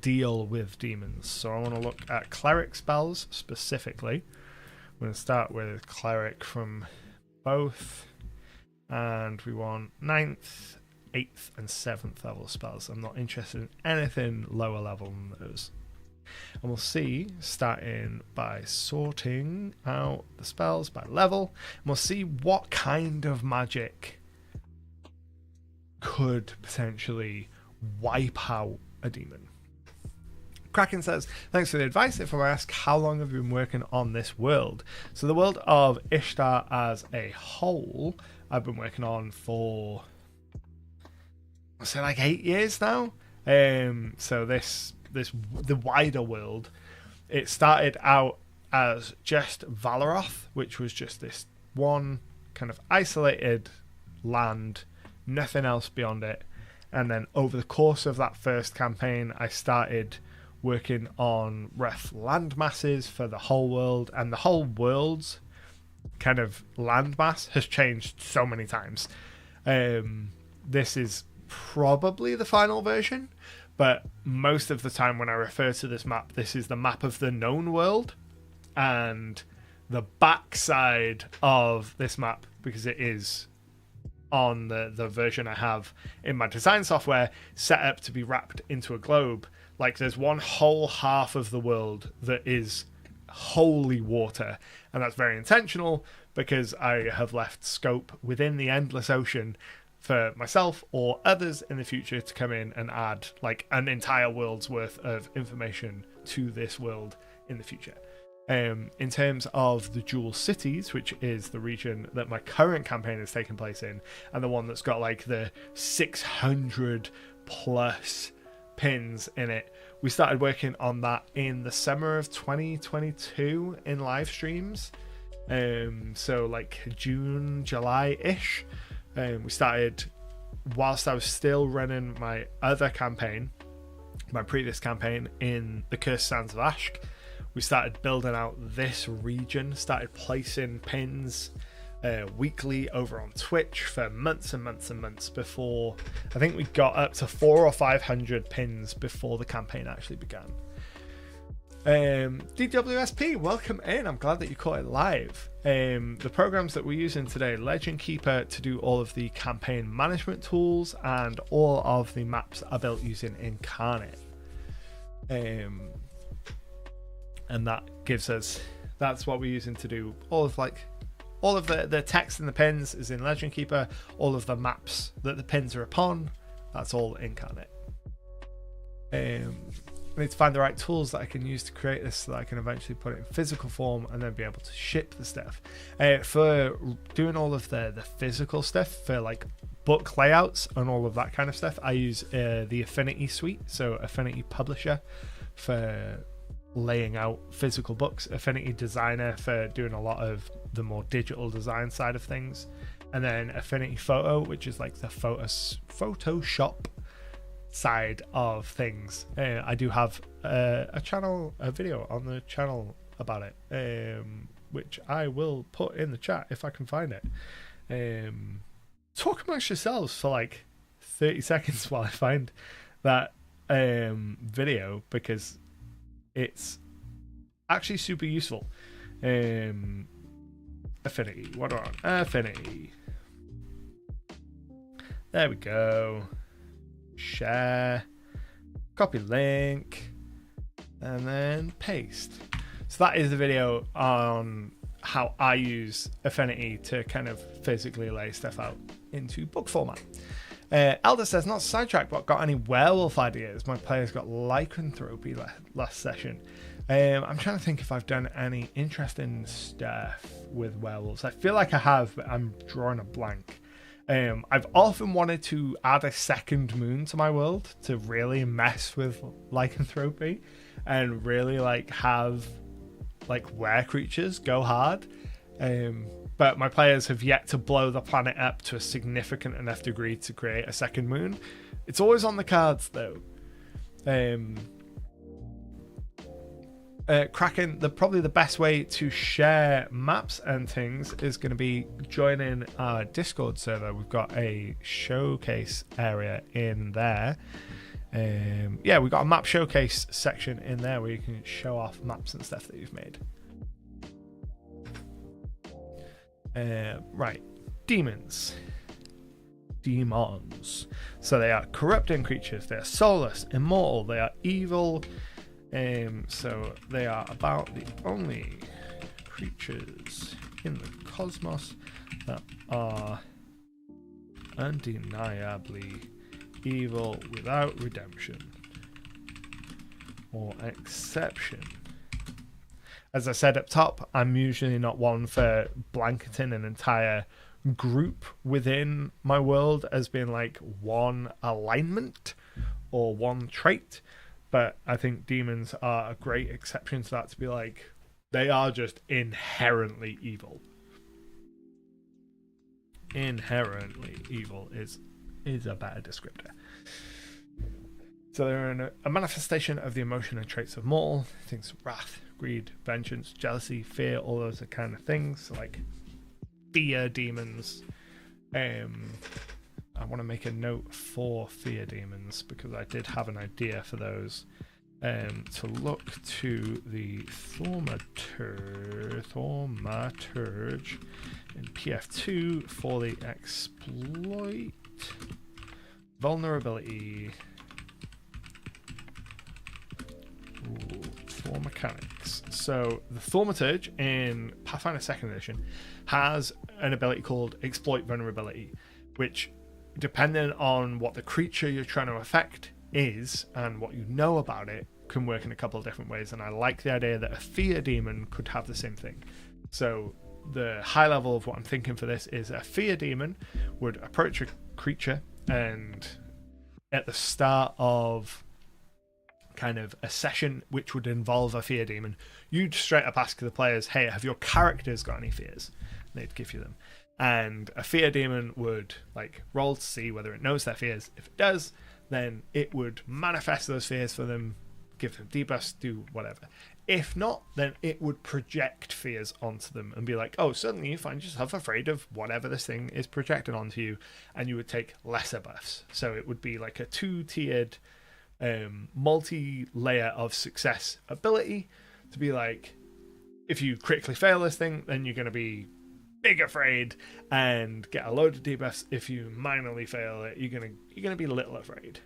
deal with demons. So I want to look at cleric spells specifically. I'm going to start with cleric from both, and we want 9th, 8th and 7th level spells. I'm not interested in anything lower level than those. And we'll see, starting by sorting out the spells by level, and we'll see what kind of magic could potentially wipe out a demon. Kraken says, thanks for the advice. If I ask, how long have you been working on this world? So the world of Istar as a whole, I've been working on for, I'll say like 8 years now. So the wider world, it started out as just Valeroth, which was just this one kind of isolated land, nothing else beyond it. And then over the course of that first campaign, I started working on rough land masses for the whole world, and the whole world's kind of landmass has changed so many times. This is probably the final version, but most of the time when I refer to this map, this is the map of the known world, and the backside of this map, because it is on the version I have in my design software, set up to be wrapped into a globe. Like, there's one whole half of the world that is wholly water, and that's very intentional because I have left scope within the endless ocean for myself or others in the future to come in and add like an entire world's worth of information to this world in the future. In terms of the dual cities, which is the region that my current campaign is taking place in, and the one that's got like the 600 plus pins in it, we started working on that in the summer of 2022 in live streams. So like June, July-ish. We started whilst I was still running my other campaign, my previous campaign in the Cursed Sands of Ashk. We started building out this region, started placing pins weekly over on Twitch for months and months and months before, I think we got up to 400 or 500 pins before the campaign actually began. DWSP, welcome in. I'm glad that you caught it live. The programs that we're using today, Legend Keeper to do all of the campaign management tools, and all of the maps are built using Incarnate. And that gives us, that's what we're using to do all of the text in the pins is in Legend Keeper. All of the maps that the pins are upon, that's all Incarnate. I need to find the right tools that I can use to create this so that I can eventually put it in physical form and then be able to ship the stuff. For doing all of the physical stuff, for like book layouts and all of that kind of stuff, I use the Affinity suite, so Affinity Publisher for laying out physical books, Affinity Designer for doing a lot of the more digital design side of things, and then Affinity Photo, which is like the Photoshop side of things. I do have a video on the channel about it, which I will put in the chat if I can find it. Talk amongst yourselves for like 30 seconds while I find that video, because it's actually super useful. Affinity, what do I want? Affinity. There we go. Share, copy link, and then paste. So that is the video on how I use Affinity to kind of physically lay stuff out into book format. Elder says, not sidetracked, but got any werewolf ideas? My players got lycanthropy last session. I'm trying to think if I've done any interesting stuff with werewolves. I feel like I have, but I'm drawing a blank. I've often wanted to add a second moon to my world to really mess with lycanthropy and really like have like were creatures go hard. But my players have yet to blow the planet up to a significant enough degree to create a second moon. It's always on the cards though. Kraken, probably the best way to share maps and things is going to be joining our Discord server. We've got a showcase area in there. Yeah, we've got a map showcase section in there where you can show off maps and stuff that you've made. Right, demons. So they are corrupting creatures. They are soulless, immortal. They are evil. So they are about the only creatures in the cosmos that are undeniably evil without redemption or exception. As I said up top, I'm usually not one for blanketing an entire group within my world as being like one alignment or one trait, but I think demons are a great exception to that, to be like, they are just inherently evil. Inherently evil is a better descriptor. So they're a manifestation of the emotion and traits of mortal things: wrath, greed, vengeance, jealousy, fear, all those kind of things. So like fear demons. I want to make a note for fear demons because I did have an idea for those. To look to the Thaumaturge in PF2 for the exploit vulnerability for mechanics. So the Thaumaturge in Pathfinder 2nd Edition has an ability called exploit vulnerability, which, depending on what the creature you're trying to affect is and what you know about it, can work in a couple of different ways. And I like the idea that a fear demon could have the same thing. So the high level of what I'm thinking for this is a fear demon would approach a creature, and at the start of kind of a session which would involve a fear demon, you'd straight up ask the players, hey, have your characters got any fears? And they'd give you them. And a fear demon would like roll to see whether it knows their fears. If it does, then it would manifest those fears for them, give them debuffs, do whatever. If not, then it would project fears onto them and be like, oh, suddenly you find yourself afraid of whatever this thing is projected onto you, and you would take lesser buffs. So it would be like a two-tiered multi-layer of success ability to be like, if you critically fail this thing, then you're going to be big afraid and get a load of debuffs. If you minorly fail it, you're gonna be little afraid.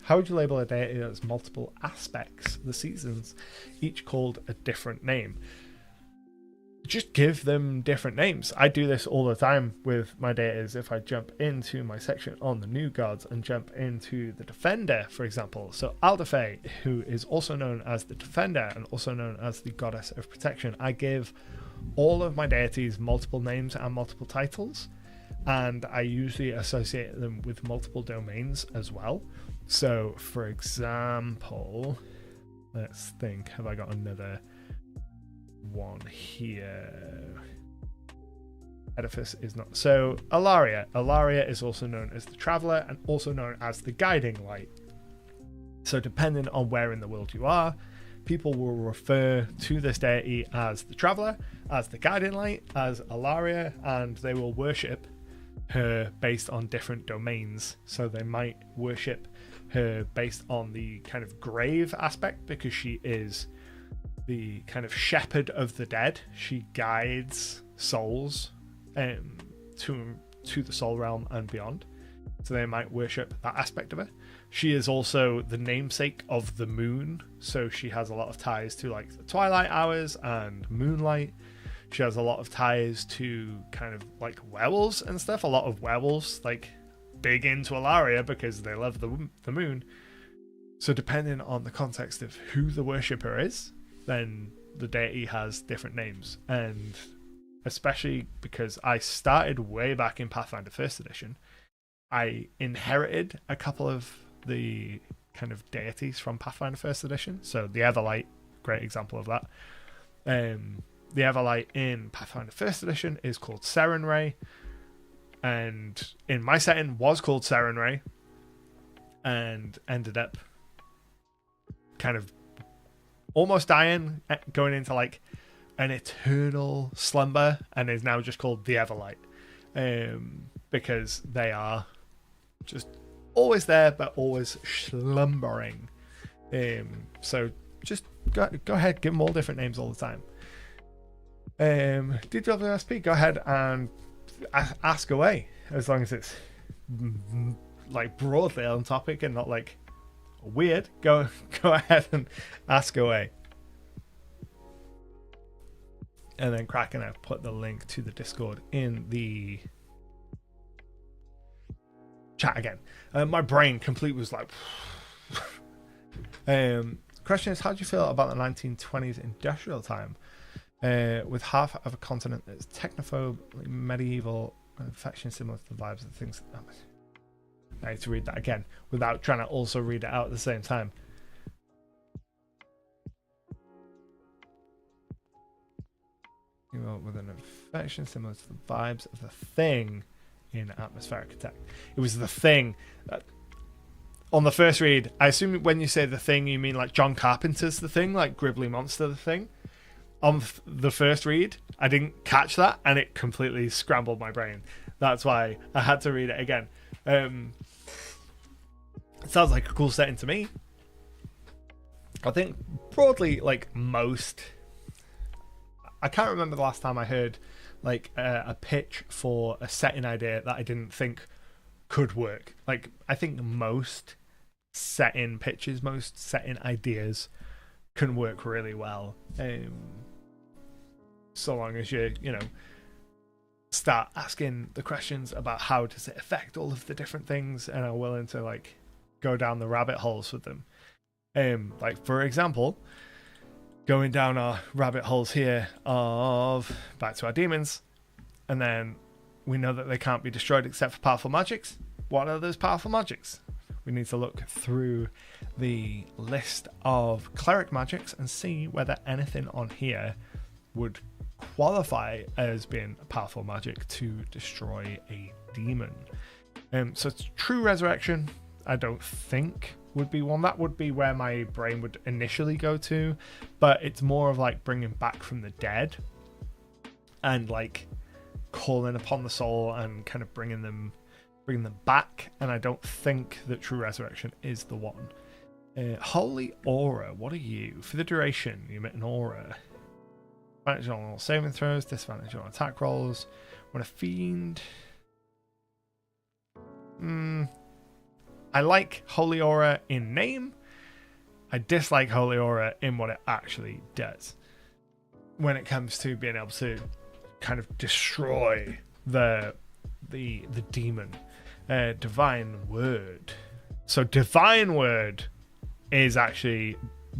How would you label a deity that has multiple aspects, the seasons, each called a different name? Just give them different names. I do this all the time with my deities. If I jump into my section on the new gods and jump into the Defender, for example. So Aldafe, who is also known as the Defender and also known as the Goddess of Protection, I give all of my deities multiple names and multiple titles, and I usually associate them with multiple domains as well. So for example, let's think, have I got another one here? Edifice is not. So Alaria is also known as the Traveller and also known as the Guiding Light. So depending on where in the world you are, people will refer to this deity as the Traveller, as the Guiding Light, as Alaria, and they will worship her based on different domains. So they might worship her based on the kind of grave aspect, because she is the kind of shepherd of the dead. She guides souls to the soul realm and beyond. So they might worship that aspect of her. She is also the namesake of the moon, so she has a lot of ties to like the twilight hours and moonlight. She has a lot of ties to kind of like werewolves and stuff. A lot of werewolves like big into Alaria because they love the moon. So depending on the context of who the worshipper is, then the deity has different names. And especially because I started way back in Pathfinder 1st Edition, I inherited a couple of the kind of deities from Pathfinder 1st Edition. So the Everlight, great example of that. The Everlight in Pathfinder 1st Edition is called Serenray, and in my setting was called Serenray, and ended up kind of almost dying, going into like an eternal slumber, and is now just called the Everlight, because they are just always there but always slumbering. So just go ahead, give them all different names all the time. DWSP, go ahead and ask away, as long as it's like broadly on topic and not like weird. Go ahead and ask away. And then Kraken, I've put the link to the Discord in the chat again. My brain completely was like... Question is, how do you feel about the 1920s industrial time? With half of a continent that's technophobe, like medieval, faction similar to the vibes of things. I need to read that again without trying to also read it out at the same time. With an affection similar to the vibes of the Thing in Atmospheric Attack. It was the Thing. On the first read, I assume when you say the Thing, you mean like John Carpenter's The Thing, like Gribbly Monster The Thing. On the first read, I didn't catch that, and it completely scrambled my brain. That's why I had to read it again. It sounds like a cool setting to me. I think broadly, like most... I can't remember the last time I heard like a pitch for a setting idea that I didn't think could work. Like, I think most setting pitches, most setting ideas can work really well. So long as you start asking the questions about how does it affect all of the different things and are willing to like go down the rabbit holes with them. Like, for example, going down our rabbit holes here of back to our demons, and then we know that they can't be destroyed except for powerful magics. What are those powerful magics? We need to look through the list of cleric magics and see whether anything on here would qualify as being a powerful magic to destroy a demon. So it's true resurrection, I don't think would be one. That would be where my brain would initially go to, but it's more of like bringing back from the dead and like calling upon the soul and kind of bringing them back. And I don't think that true resurrection is the one. Holy aura, what are you? For the duration, you emit an aura. Advantage on all saving throws, disadvantage on attack rolls. When a fiend... I like Holy Aura in name. I dislike Holy Aura in what it actually does. When it comes to being able to kind of destroy the demon. Divine Word. So Divine Word is actually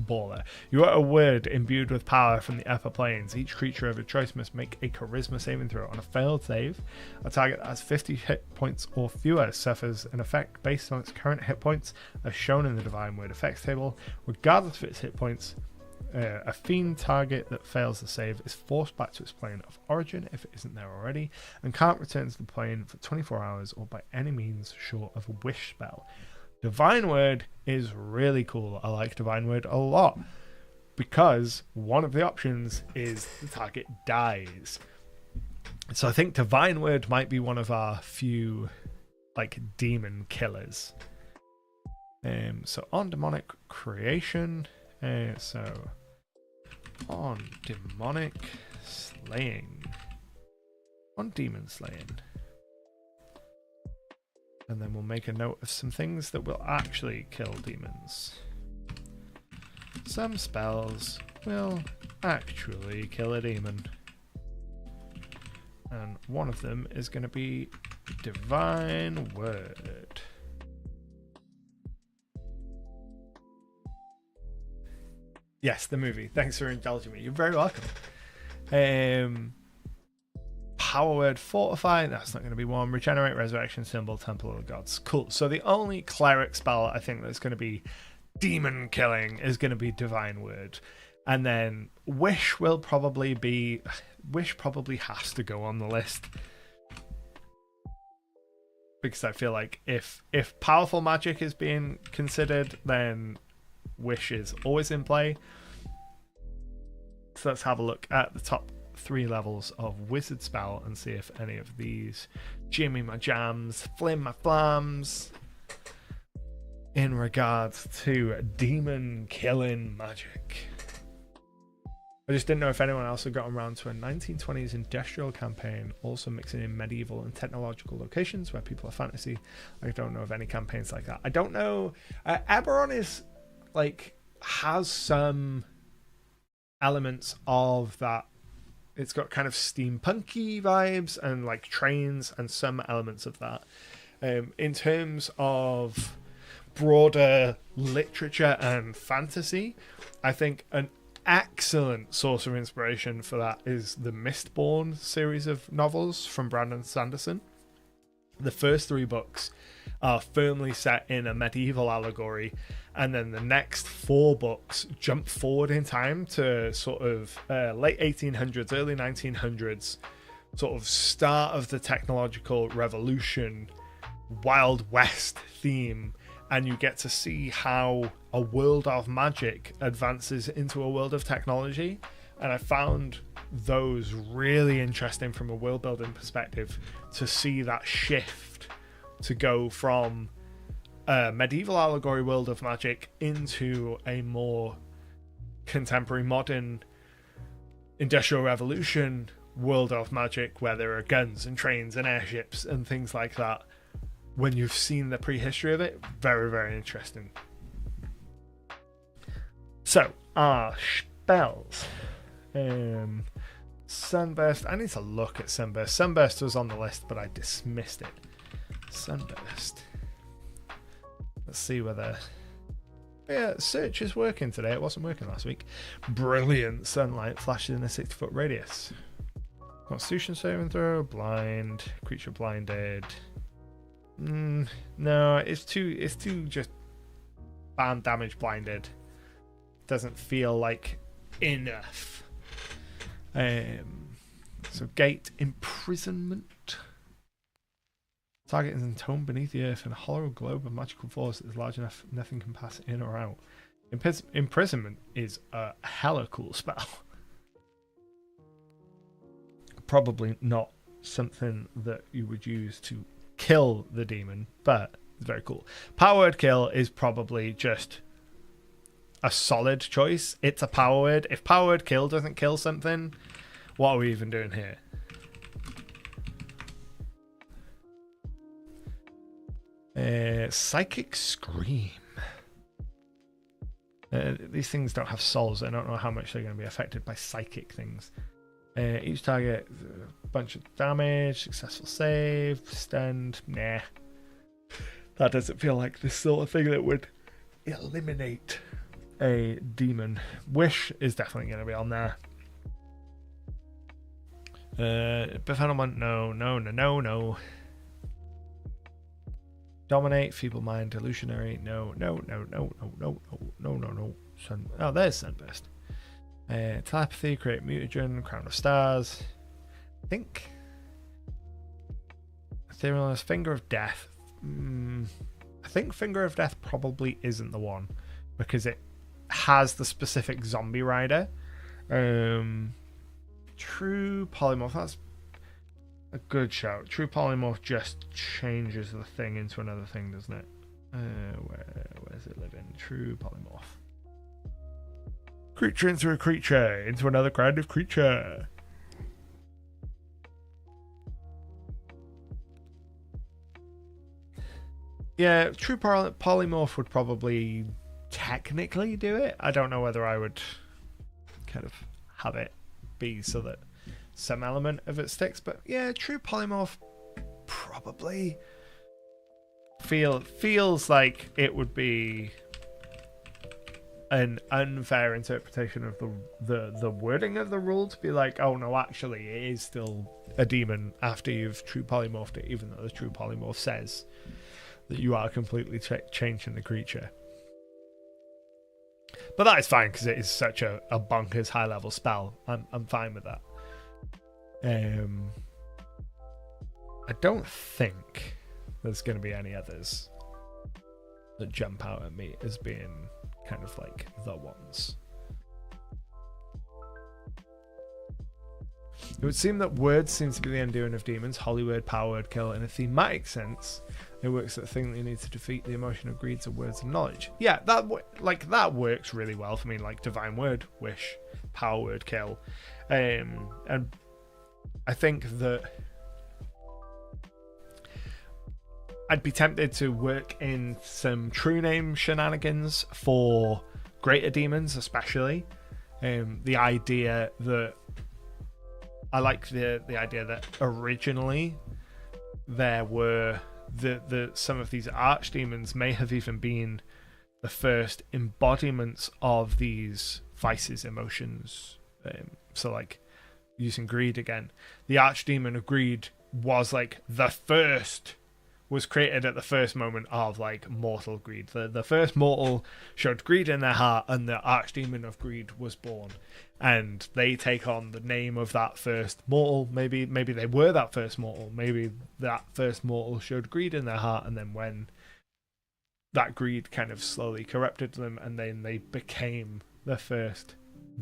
baller. You are a word imbued with power from the upper planes. Each creature of your choice must make a charisma saving throw. On a failed save, a target that has 50 hit points or fewer suffers an effect based on its current hit points as shown in the Divine Word effects table. Regardless of its hit points, a fiend target that fails the save is forced back to its plane of origin if it isn't there already, and can't return to the plane for 24 hours or by any means short of a wish spell. Divine Word is really cool. I like Divine Word a lot because one of the options is the target dies. So I think Divine Word might be one of our few like demon killers. So on demonic creation, so on demonic slaying, on demon slaying. And then we'll make a note of some things that will actually kill demons. Some spells will actually kill a demon. And one of them is going to be Divine Word. Yes, the movie. Thanks for indulging me. You're very welcome. Power Word, Fortify. That's not going to be one. Regenerate, Resurrection, Symbol, Temple of the Gods. Cool. So the only cleric spell I think that's going to be demon killing is going to be Divine Word. And then Wish will probably be... Wish probably has to go on the list. Because I feel like if powerful magic is being considered, then Wish is always in play. So let's have a look at the top 3 levels of wizard spell and see if any of these jimmy my jams, flim my flams in regards to demon killing magic. I just didn't know if anyone else had gotten around to a 1920s industrial campaign, also mixing in medieval and technological locations where people are fantasy. I don't know of any campaigns like that. I don't know. Eberron is like has some elements of that. It's got kind of steampunky vibes and like trains and some elements of that. In terms of broader literature and fantasy, I think an excellent source of inspiration for that is the Mistborn series of novels from Brandon Sanderson. The first 3 books are firmly set in a medieval allegory, and then the next 4 books jump forward in time to sort of late 1800s, early 1900s, sort of start of the technological revolution, Wild West theme. And you get to see how a world of magic advances into a world of technology. And I found those really interesting from a world building perspective, to see that shift to go from a medieval allegory world of magic into a more contemporary modern industrial revolution world of magic, where there are guns and trains and airships and things like that. When you've seen the prehistory of it, very, very interesting. So, our spells. Sunburst. I need to look at Sunburst. Sunburst was on the list, but I dismissed it. Sunburst. Let's see whether... Yeah, search is working today. It wasn't working last week. Brilliant. Sunlight flashes in a 60-foot radius. Constitution saving throw. Blind. Creature blinded. No, it's too just band damage blinded. Doesn't feel like enough. So gate imprisonment. Target is entombed beneath the earth in a hollow globe of magical force that is large enough nothing can pass in or out. Imprisonment is a hella cool spell. Probably not something that you would use to kill the demon, but it's very cool. Power word kill is probably just a solid choice. It's a power word. If power word kill doesn't kill something, what are we even doing here? Psychic scream. These things don't have souls. I don't know how much they're going to be affected by psychic things. Each target, a bunch of damage, successful save, stunned. Nah. That doesn't feel like the sort of thing that would eliminate a demon. Wish is definitely going to be on there. Befuddlement, no. Dominate, feeble mind, illusionary, no. Oh, there's Sunburst. Telepathy, create mutagen, crown of stars. I think Etherealness, finger of death. I think finger of death probably isn't the one, because it has the specific zombie rider. True polymorph, that's a good shout. True polymorph just changes the thing into another thing, doesn't it? Where's it living? True polymorph. Creature into a creature, into another kind of creature. Yeah, true polymorph would probably technically do it. I don't know whether I would kind of have it be so that some element of it sticks, but yeah, true polymorph probably feels like it would be an unfair interpretation of the wording of the rule to be like, oh no, actually it is still a demon after you've true polymorphed it, even though the true polymorph says that you are completely changing the creature. But that is fine because it is such a bonkers high level spell. I'm fine with that. I don't think there's going to be any others that jump out at me as being kind of like the ones. It would seem that words seem to be the undoing of demons. Holy word, power word, kill. In a thematic sense, it works that the thing that you need to defeat the emotion of greed of words and knowledge. Yeah, that works really well for me. Like divine word, wish, power word kill. And I think that I'd be tempted to work in some true name shenanigans for greater demons, especially. The idea that I like the idea that originally there were some of these archdemons may have even been the first embodiments of these vices, emotions. So like using greed again, the archdemon of greed was like was created at the first moment of like mortal greed. The first mortal showed greed in their heart, and the archdemon of greed was born. And they take on the name of that first mortal. Maybe they were that first mortal. Maybe that first mortal showed greed in their heart, and then when that greed kind of slowly corrupted them, and then they became the first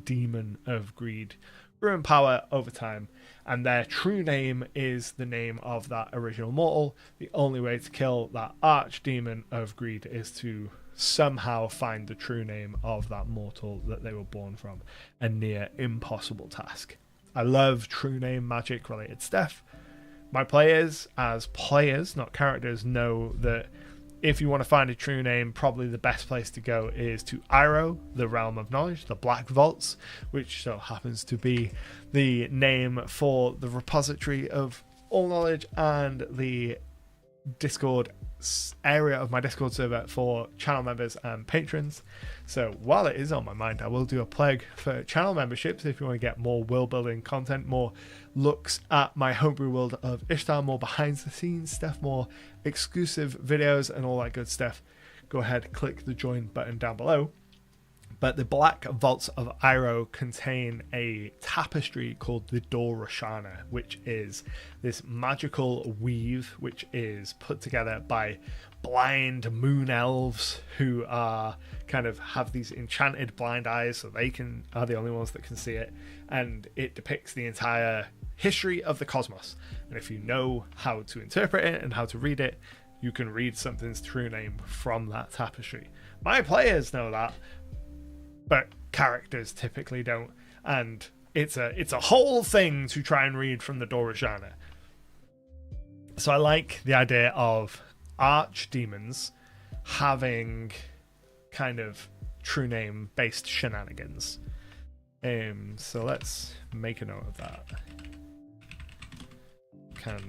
demon of greed, grew in power over time, and their true name is the name of that original mortal. The only way to kill that archdemon of greed is to somehow find the true name of that mortal that they were born from. A near impossible task. I love true name magic related stuff. My players, as players, not characters, know that if you want to find a true name, probably the best place to go is to Iro, the Realm of Knowledge, the Black Vaults, which so happens to be the name for the repository of all knowledge and the Discord area of my Discord server for channel members and patrons. So while it is on my mind, I will do a plug for channel memberships if you want to get more world building content, more looks at my homebrew world of Istar, more behind the scenes stuff, more exclusive videos and all that good stuff. Go ahead, click the join button down below. But the Black Vaults of Iro contain a tapestry called the Roshana, which is this magical weave which is put together by blind moon elves who are kind of have these enchanted blind eyes, so they are the only ones that can see it, and it depicts the entire history of the cosmos. And if you know how to interpret it and how to read it, you can read something's true name from that tapestry. My players know that, but characters typically don't, and it's a whole thing to try and read from the Roshana. So I like the idea of archdemons having kind of true name based shenanigans. So let's make a note of that. Can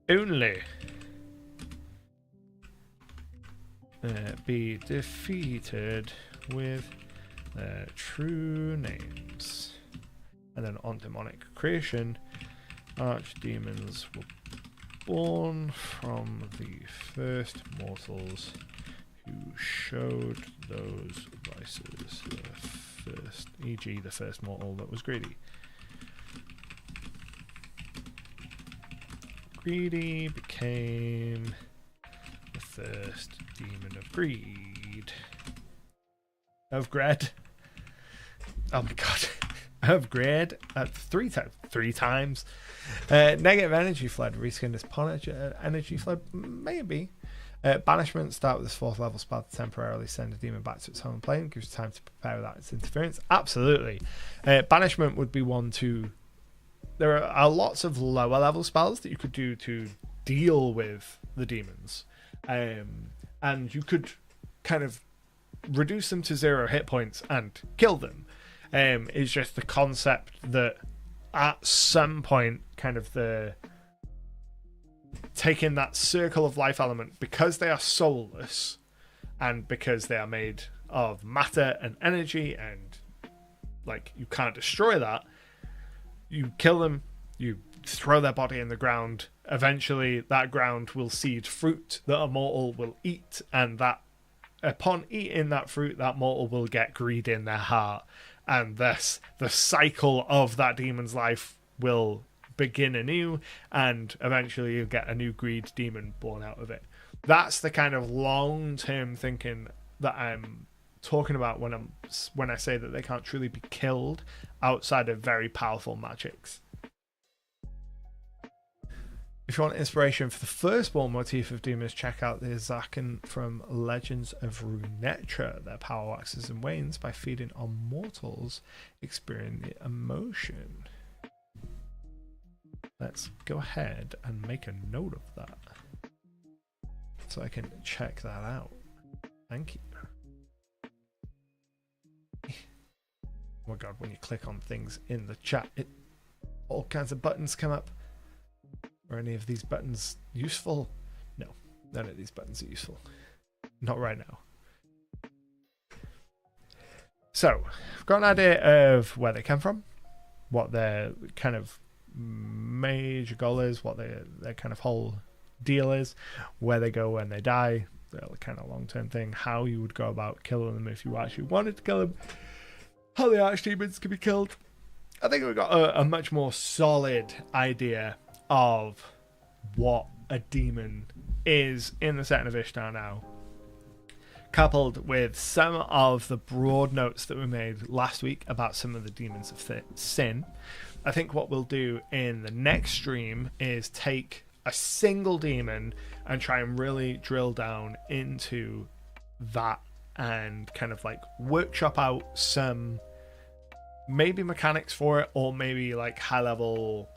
only be defeated with their true names. And then on demonic creation, archdemons were born from the first mortals who showed those vices. The first, e.g., the first mortal that was greedy. Greedy became the first demon of greed. Of Gred. Oh my god. Of Gred. Three times. Negative energy flood. Reskin this pawn energy flood. Maybe. Banishment. Start with this 4th level spell to temporarily send a demon back to its home plane. Gives you time to prepare without its interference. Absolutely. Banishment would be one to... There are lots of lower level spells that you could do to deal with the demons. And you could kind of reduce them to 0 hit points and kill them. It's just the concept that at some point, kind of the taking that circle of life element, because they are soulless and because they are made of matter and energy, and like you can't destroy that, you kill them, you throw their body in the ground, eventually that ground will seed fruit that a mortal will eat, and that upon eating that fruit, that mortal will get greed in their heart, and thus the cycle of that demon's life will begin anew, and eventually you'll get a new greed demon born out of it. That's the kind of long-term thinking that I'm talking about when I say that they can't truly be killed outside of very powerful magics. If you want inspiration for the firstborn motif of demons, check out the Zaken from Legends of Runetra. Their power waxes and wanes by feeding on mortals, experiencing the emotion. Let's go ahead and make a note of that so I can check that out. Thank you. Oh my god, when you click on things in the chat, all kinds of buttons come up. Are any of these buttons useful? No, none of these buttons are useful. Not right now. So, I've got an idea of where they come from, what their kind of major goal is, what their kind of whole deal is, where they go when they die, the kind of long-term thing, how you would go about killing them if you actually wanted to kill them, how the archdemons can be killed. I think we've got a much more solid idea of what a demon is in the setting of Istar now, coupled with some of the broad notes that we made last week about some of the demons of sin. I think what we'll do in the next stream is take a single demon and try and really drill down into that and kind of like workshop out some maybe mechanics for it, or maybe like high level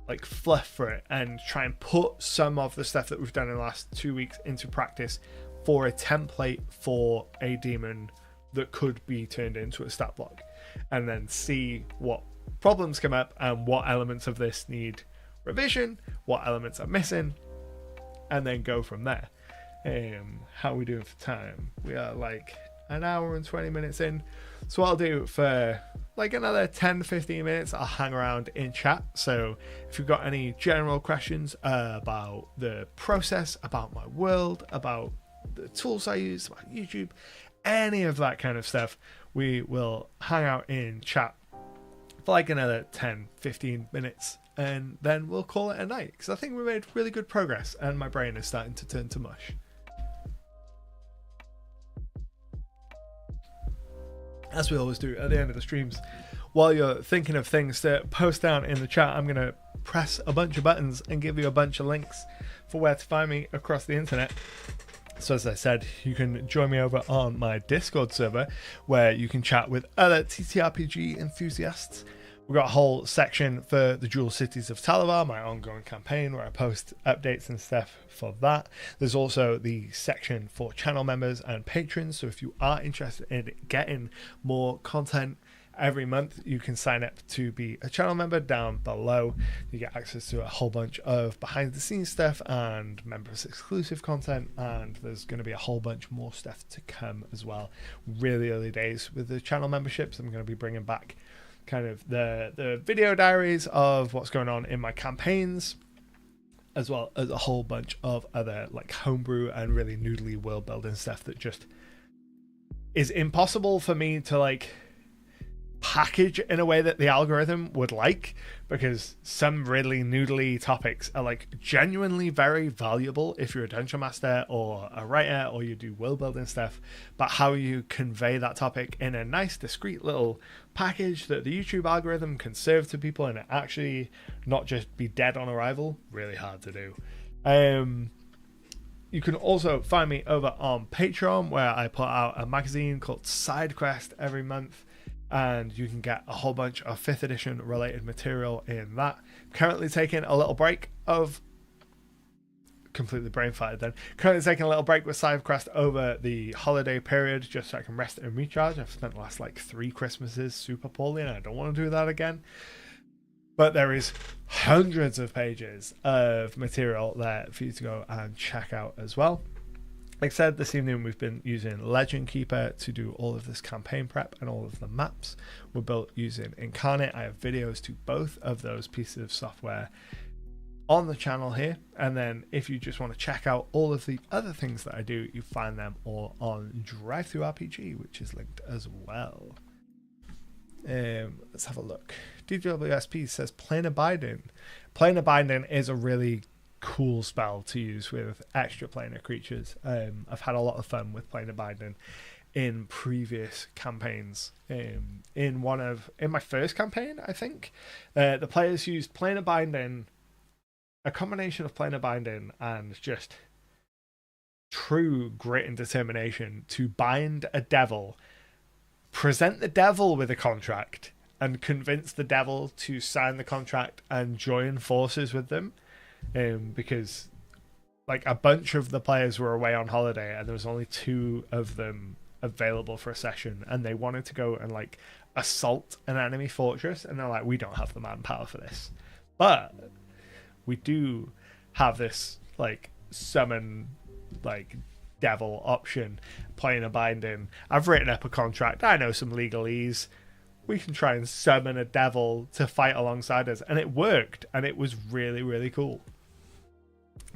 like fluff for it, and try and put some of the stuff that we've done in the last 2 weeks into practice for a template for a demon that could be turned into a stat block, and then see what problems come up and what elements of this need revision, what elements are missing, and then go from there. How are we doing for time? We are like an hour and 20 minutes in. So what I'll do for like another 10-15 minutes, I'll hang around in chat. So if you've got any general questions about the process, about my world, about the tools I use, about YouTube, any of that kind of stuff, we will hang out in chat for like another 10-15 minutes, and then we'll call it a night, because I think we made really good progress and my brain is starting to turn to mush. As we always do at the end of the streams, while you're thinking of things to post down in the chat, I'm going to press a bunch of buttons and give you a bunch of links for where to find me across the internet. So as I said, you can join me over on my Discord server, where you can chat with other TTRPG enthusiasts. We've got a whole section for the Jewel Cities of Talavar, my ongoing campaign, where I post updates and stuff for that. There's also the section for channel members and patrons, so if you are interested in getting more content every month, you can sign up to be a channel member down below. You get access to a whole bunch of behind the scenes stuff and members exclusive content, and there's going to be a whole bunch more stuff to come as well. Really early days with the channel memberships. I'm going to be bringing back kind of the video diaries of what's going on in my campaigns, as well as a whole bunch of other like homebrew and really noodly world building stuff that just is impossible for me to like package in a way that the algorithm would like, because some really noodly topics are like genuinely very valuable if you're a dungeon master or a writer or you do world building stuff, but how you convey that topic in a nice discreet little package that the YouTube algorithm can serve to people and it actually not just be dead on arrival, really hard to do. You can also find me over on Patreon, where I put out a magazine called SIDEQUEST every month, and you can get a whole bunch of 5th edition related material in that. Currently taking a little break of completely brain fired then. Currently taking a little break with SideQuest over the holiday period, just so I can rest and recharge. I've spent the last like 3 Christmases super poorly and I don't want to do that again. But there is hundreds of pages of material there for you to go and check out as well. Like I said, this evening we've been using Legend Keeper to do all of this campaign prep, and all of the maps were built using Incarnate. I have videos to both of those pieces of software on the channel here, and then if you just want to check out all of the other things that I do, you find them all on DriveThruRPG, which is linked as well. Let's have a look. DWSP says Planar Binding. Planar Binding is a really cool spell to use with extra planar creatures. I've had a lot of fun with Planar Binding in previous campaigns. In my first campaign, I think the players used Planar Binding a combination of playing a binding and just true grit and determination to bind a devil, present the devil with a contract, and convince the devil to sign the contract and join forces with them. Because like a bunch of the players were away on holiday and there was only 2 of them available for a session, and they wanted to go and like assault an enemy fortress, and they're like, we don't have the manpower for this, but we do have this like summon like devil option, playing a binding. I've written up a contract, I know some legalese, we can try and summon a devil to fight alongside us, and it worked, and it was really, really cool.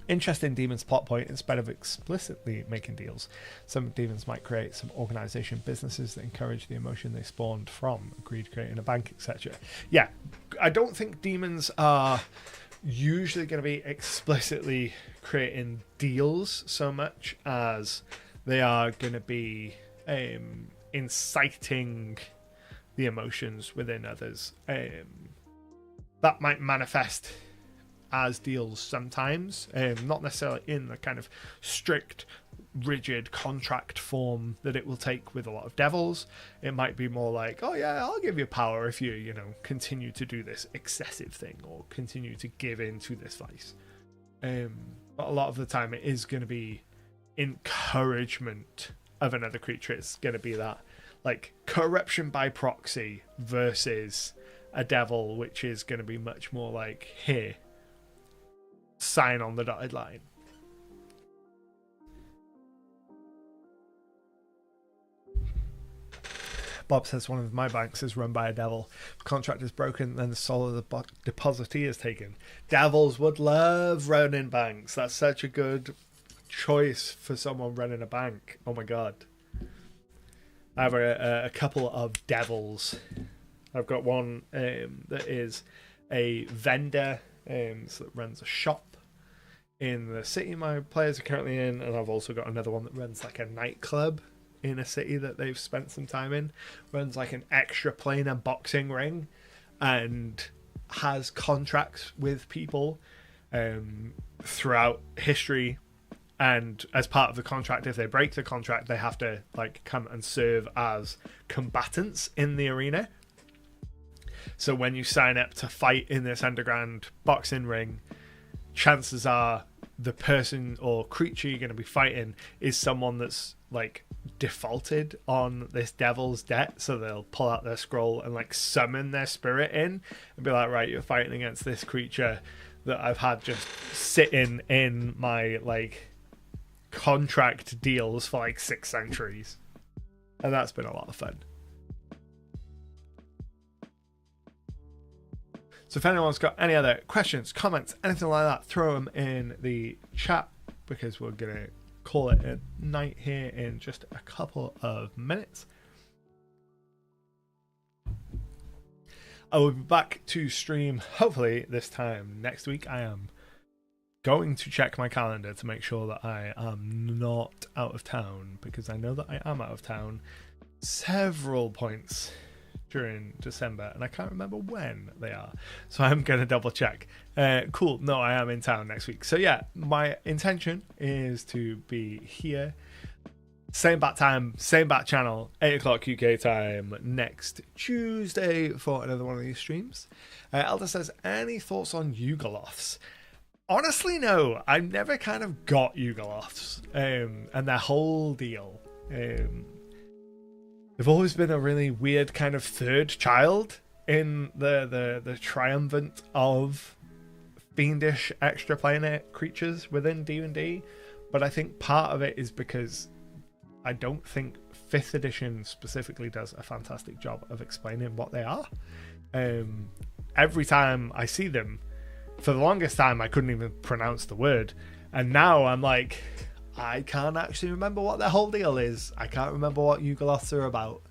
Interesting demon's plot point: instead of explicitly making deals, some demons might create some organization businesses that encourage the emotion they spawned from greed, creating a bank, etc. Yeah, I don't think demons are usually going to be explicitly creating deals so much as they are going to be inciting the emotions within others. That might manifest as deals sometimes, not necessarily in the kind of strict, rigid contract form that it will take with a lot of devils. It might be more like, oh yeah, I'll give you power if you continue to do this excessive thing or continue to give in to this vice. But a lot of the time it is going to be encouragement of another creature. It's going to be that like corruption by proxy versus a devil, which is going to be much more like, here, sign on the dotted line. Bob says one of my banks is run by a devil. The contract is broken, then the soul of the depositee is taken. Devils would love running banks. That's such a good choice for someone running a bank. Oh my god. I have a couple of devils. I've got one that is a vendor that runs a shop in the city my players are currently in, and I've also got another one that runs like a nightclub in a city that they've spent some time in, runs like an extra planar boxing ring, and has contracts with people throughout history. And as part of the contract, if they break the contract, they have to like come and serve as combatants in the arena. So when you sign up to fight in this underground boxing ring, chances are the person or creature you're going to be fighting is someone that's like defaulted on this devil's debt. So they'll pull out their scroll and like summon their spirit in and be like, right, you're fighting against this creature that I've had just sitting in my like contract deals for like 6 centuries. And that's been a lot of fun. So if anyone's got any other questions, comments, anything like that, throw them in the chat, because we're going to call it a night here in just a couple of minutes. I will be back to stream hopefully this time next week. I am going to check my calendar to make sure that I am not out of town, because I know that I am out of town several points during December, and I can't remember when they are, so I'm going to double check. Cool. No, I am in town next week. So yeah, my intention is to be here, same bat time, same bat channel, 8 o'clock UK time next Tuesday for another one of these streams. Elder says, any thoughts on Yugoloths? Honestly, no. I've never kind of got Yugoloths and their whole deal. They've always been a really weird kind of third child in the triumvirate of fiendish extraplanar creatures within D&D, but I think part of it is because I don't think 5th edition specifically does a fantastic job of explaining what they are. Every time I see them, for the longest time I couldn't even pronounce the word, and now I'm like, I can't actually remember what their whole deal is. I can't remember what Yugoloths are about.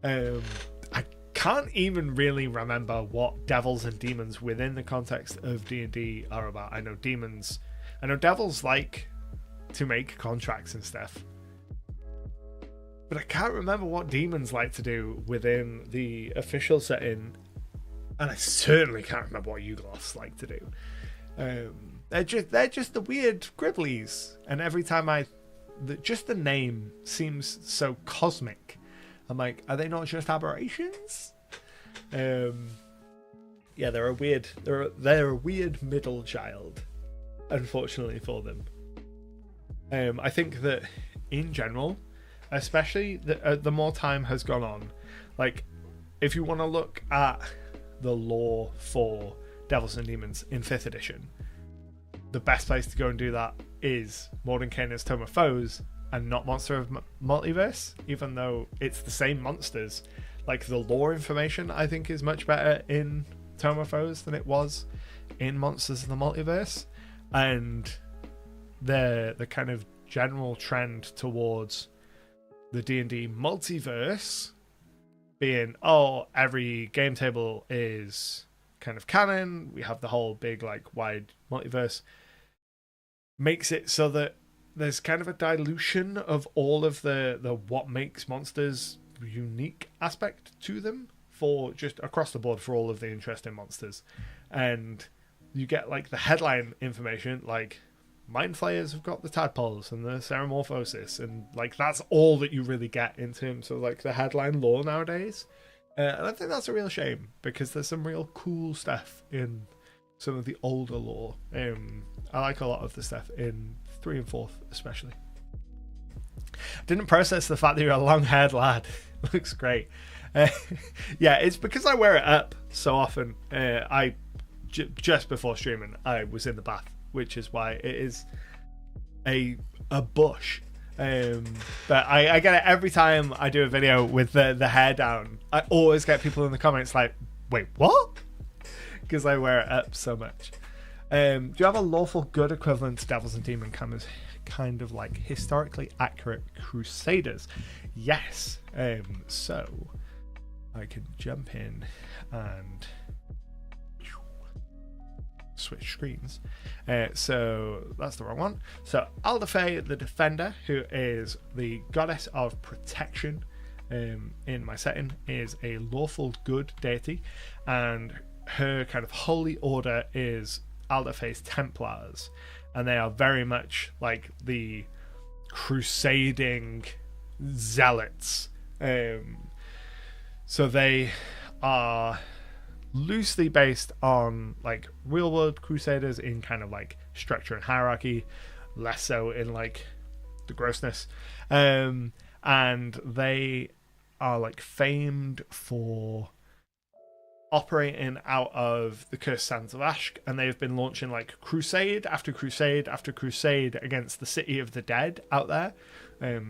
I can't even really remember what devils and demons within the context of D&D are about. I know devils like to make contracts and stuff, but I can't remember what demons like to do within the official setting, and I certainly can't remember what Yugoloths like to do. they're just the weird Gribblies, and every time just the name seems so cosmic. I'm like, are they not just aberrations? Yeah, they're a weird middle child, unfortunately for them. I think that in general, especially the more time has gone on, like if you want to look at the lore for Devils and Demons in 5th edition, the best place to go and do that is Mordenkainen's Tome of Foes and not Monster of Multiverse, even though it's the same monsters. Like the lore information I think is much better in Tome of Foes than it was in Monsters of the Multiverse, and the kind of general trend towards the D&D multiverse being, every game table is kind of canon, we have the whole big like wide multiverse, makes it so that there's kind of a dilution of all of the what makes monsters unique aspect to them for just across the board for all of the interesting monsters. And you get like the headline information, like Mind Flayers have got the tadpoles and the Ceramorphosis, and like that's all that you really get in terms of like the headline lore nowadays. And I think that's a real shame, because there's some real cool stuff in some of the older lore. I like a lot of the stuff in 3 and 4th especially. Didn't process the fact that you're a long-haired lad. Looks great. Yeah, it's because I wear it up so often. Just before streaming, I was in the bath, which is why it is a bush. But I get it every time I do a video with the hair down. I always get people in the comments like, wait, what? Because I wear it up so much. Do you have a lawful good equivalent to Devils and Demon kind of like historically accurate Crusaders? Yes. So I can jump in and switch screens. So that's the wrong one. So Aldafe the Defender, who is the goddess of protection in my setting, is a lawful good deity, and her kind of holy order is Aldafe's Templars, and they are very much like the crusading zealots. So they are loosely based on like real world crusaders in kind of like structure and hierarchy, less so in like the grossness. And they are like famed for operating out of the Cursed Sands of Ashk, and they've been launching like crusade after crusade after crusade against the City of the Dead out there.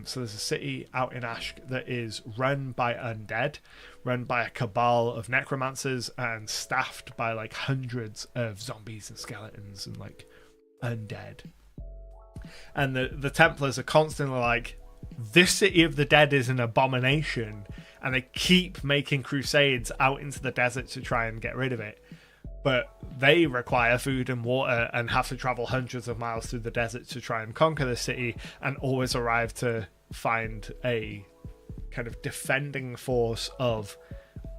So there's a city out in Ashk that is run by undead, run by a cabal of necromancers, and staffed by like hundreds of zombies and skeletons and like undead. And the Templars are constantly like, this City of the Dead is an abomination, and they keep making crusades out into the desert to try and get rid of it. But they require food and water and have to travel hundreds of miles through the desert to try and conquer the city, and always arrive to find a kind of defending force of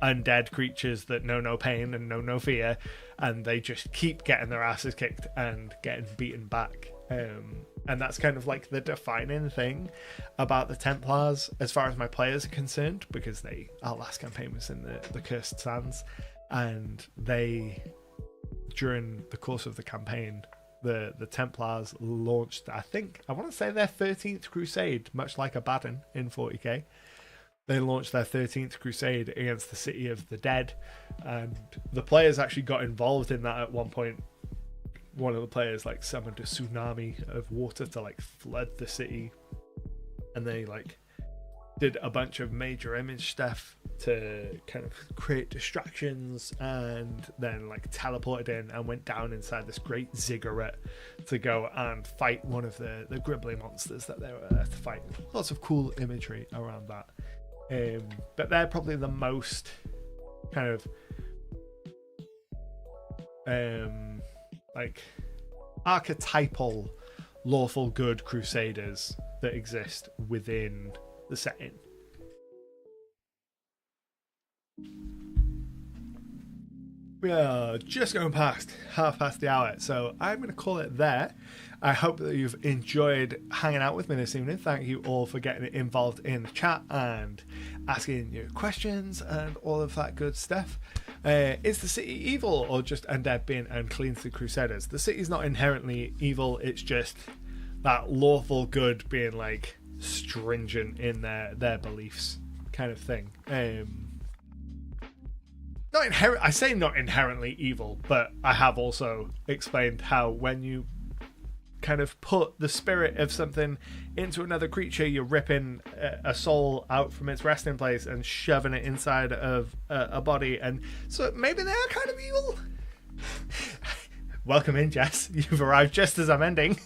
undead creatures that know no pain and know no fear, and they just keep getting their asses kicked and getting beaten back. And that's kind of like the defining thing about the Templars as far as my players are concerned, because our last campaign was in the Cursed Sands, and they, during the course of the campaign, the Templars launched, I want to say their 13th crusade, much like Abaddon in 40k. They launched their 13th crusade against the City of the Dead, and the players actually got involved in that at one point. One of the players like summoned a tsunami of water to like flood the city, and they like did a bunch of major image stuff to kind of create distractions, and then like teleported in and went down inside this great ziggurat to go and fight one of the gribbly monsters that they were there to fight. Lots of cool imagery around that. But they're probably the most kind of like archetypal lawful good crusaders that exist within the setting. We are just going past 1/2 the hour, so I'm going to call it there. I hope that you've enjoyed hanging out with me this evening. Thank you all for getting involved in the chat and asking your questions and all of that good stuff. Is the city evil or just undead being unclean to the Crusaders? The city's not inherently evil, it's just that lawful good being like stringent in their beliefs kind of thing. I say not inherently evil, but I have also explained how when you kind of put the spirit of something into another creature, you're ripping a soul out from its resting place and shoving it inside of a body, and so maybe they are kind of evil. Welcome in, Jess. You've arrived just as I'm ending.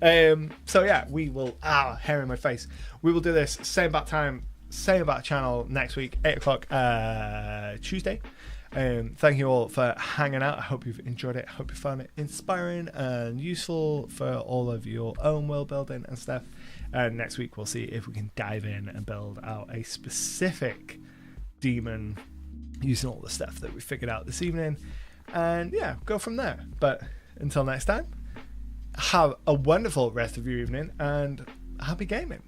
So yeah, we will hair in my face. We will do this same bat time, same bat channel next week, 8 o'clock Tuesday. Thank you all for hanging out. I hope you've enjoyed it. I hope you found it inspiring and useful for all of your own world building and stuff. And next week we'll see if we can dive in and build out a specific demon using all the stuff that we figured out this evening, and yeah, go from there. But until next time, have a wonderful rest of your evening and happy gaming.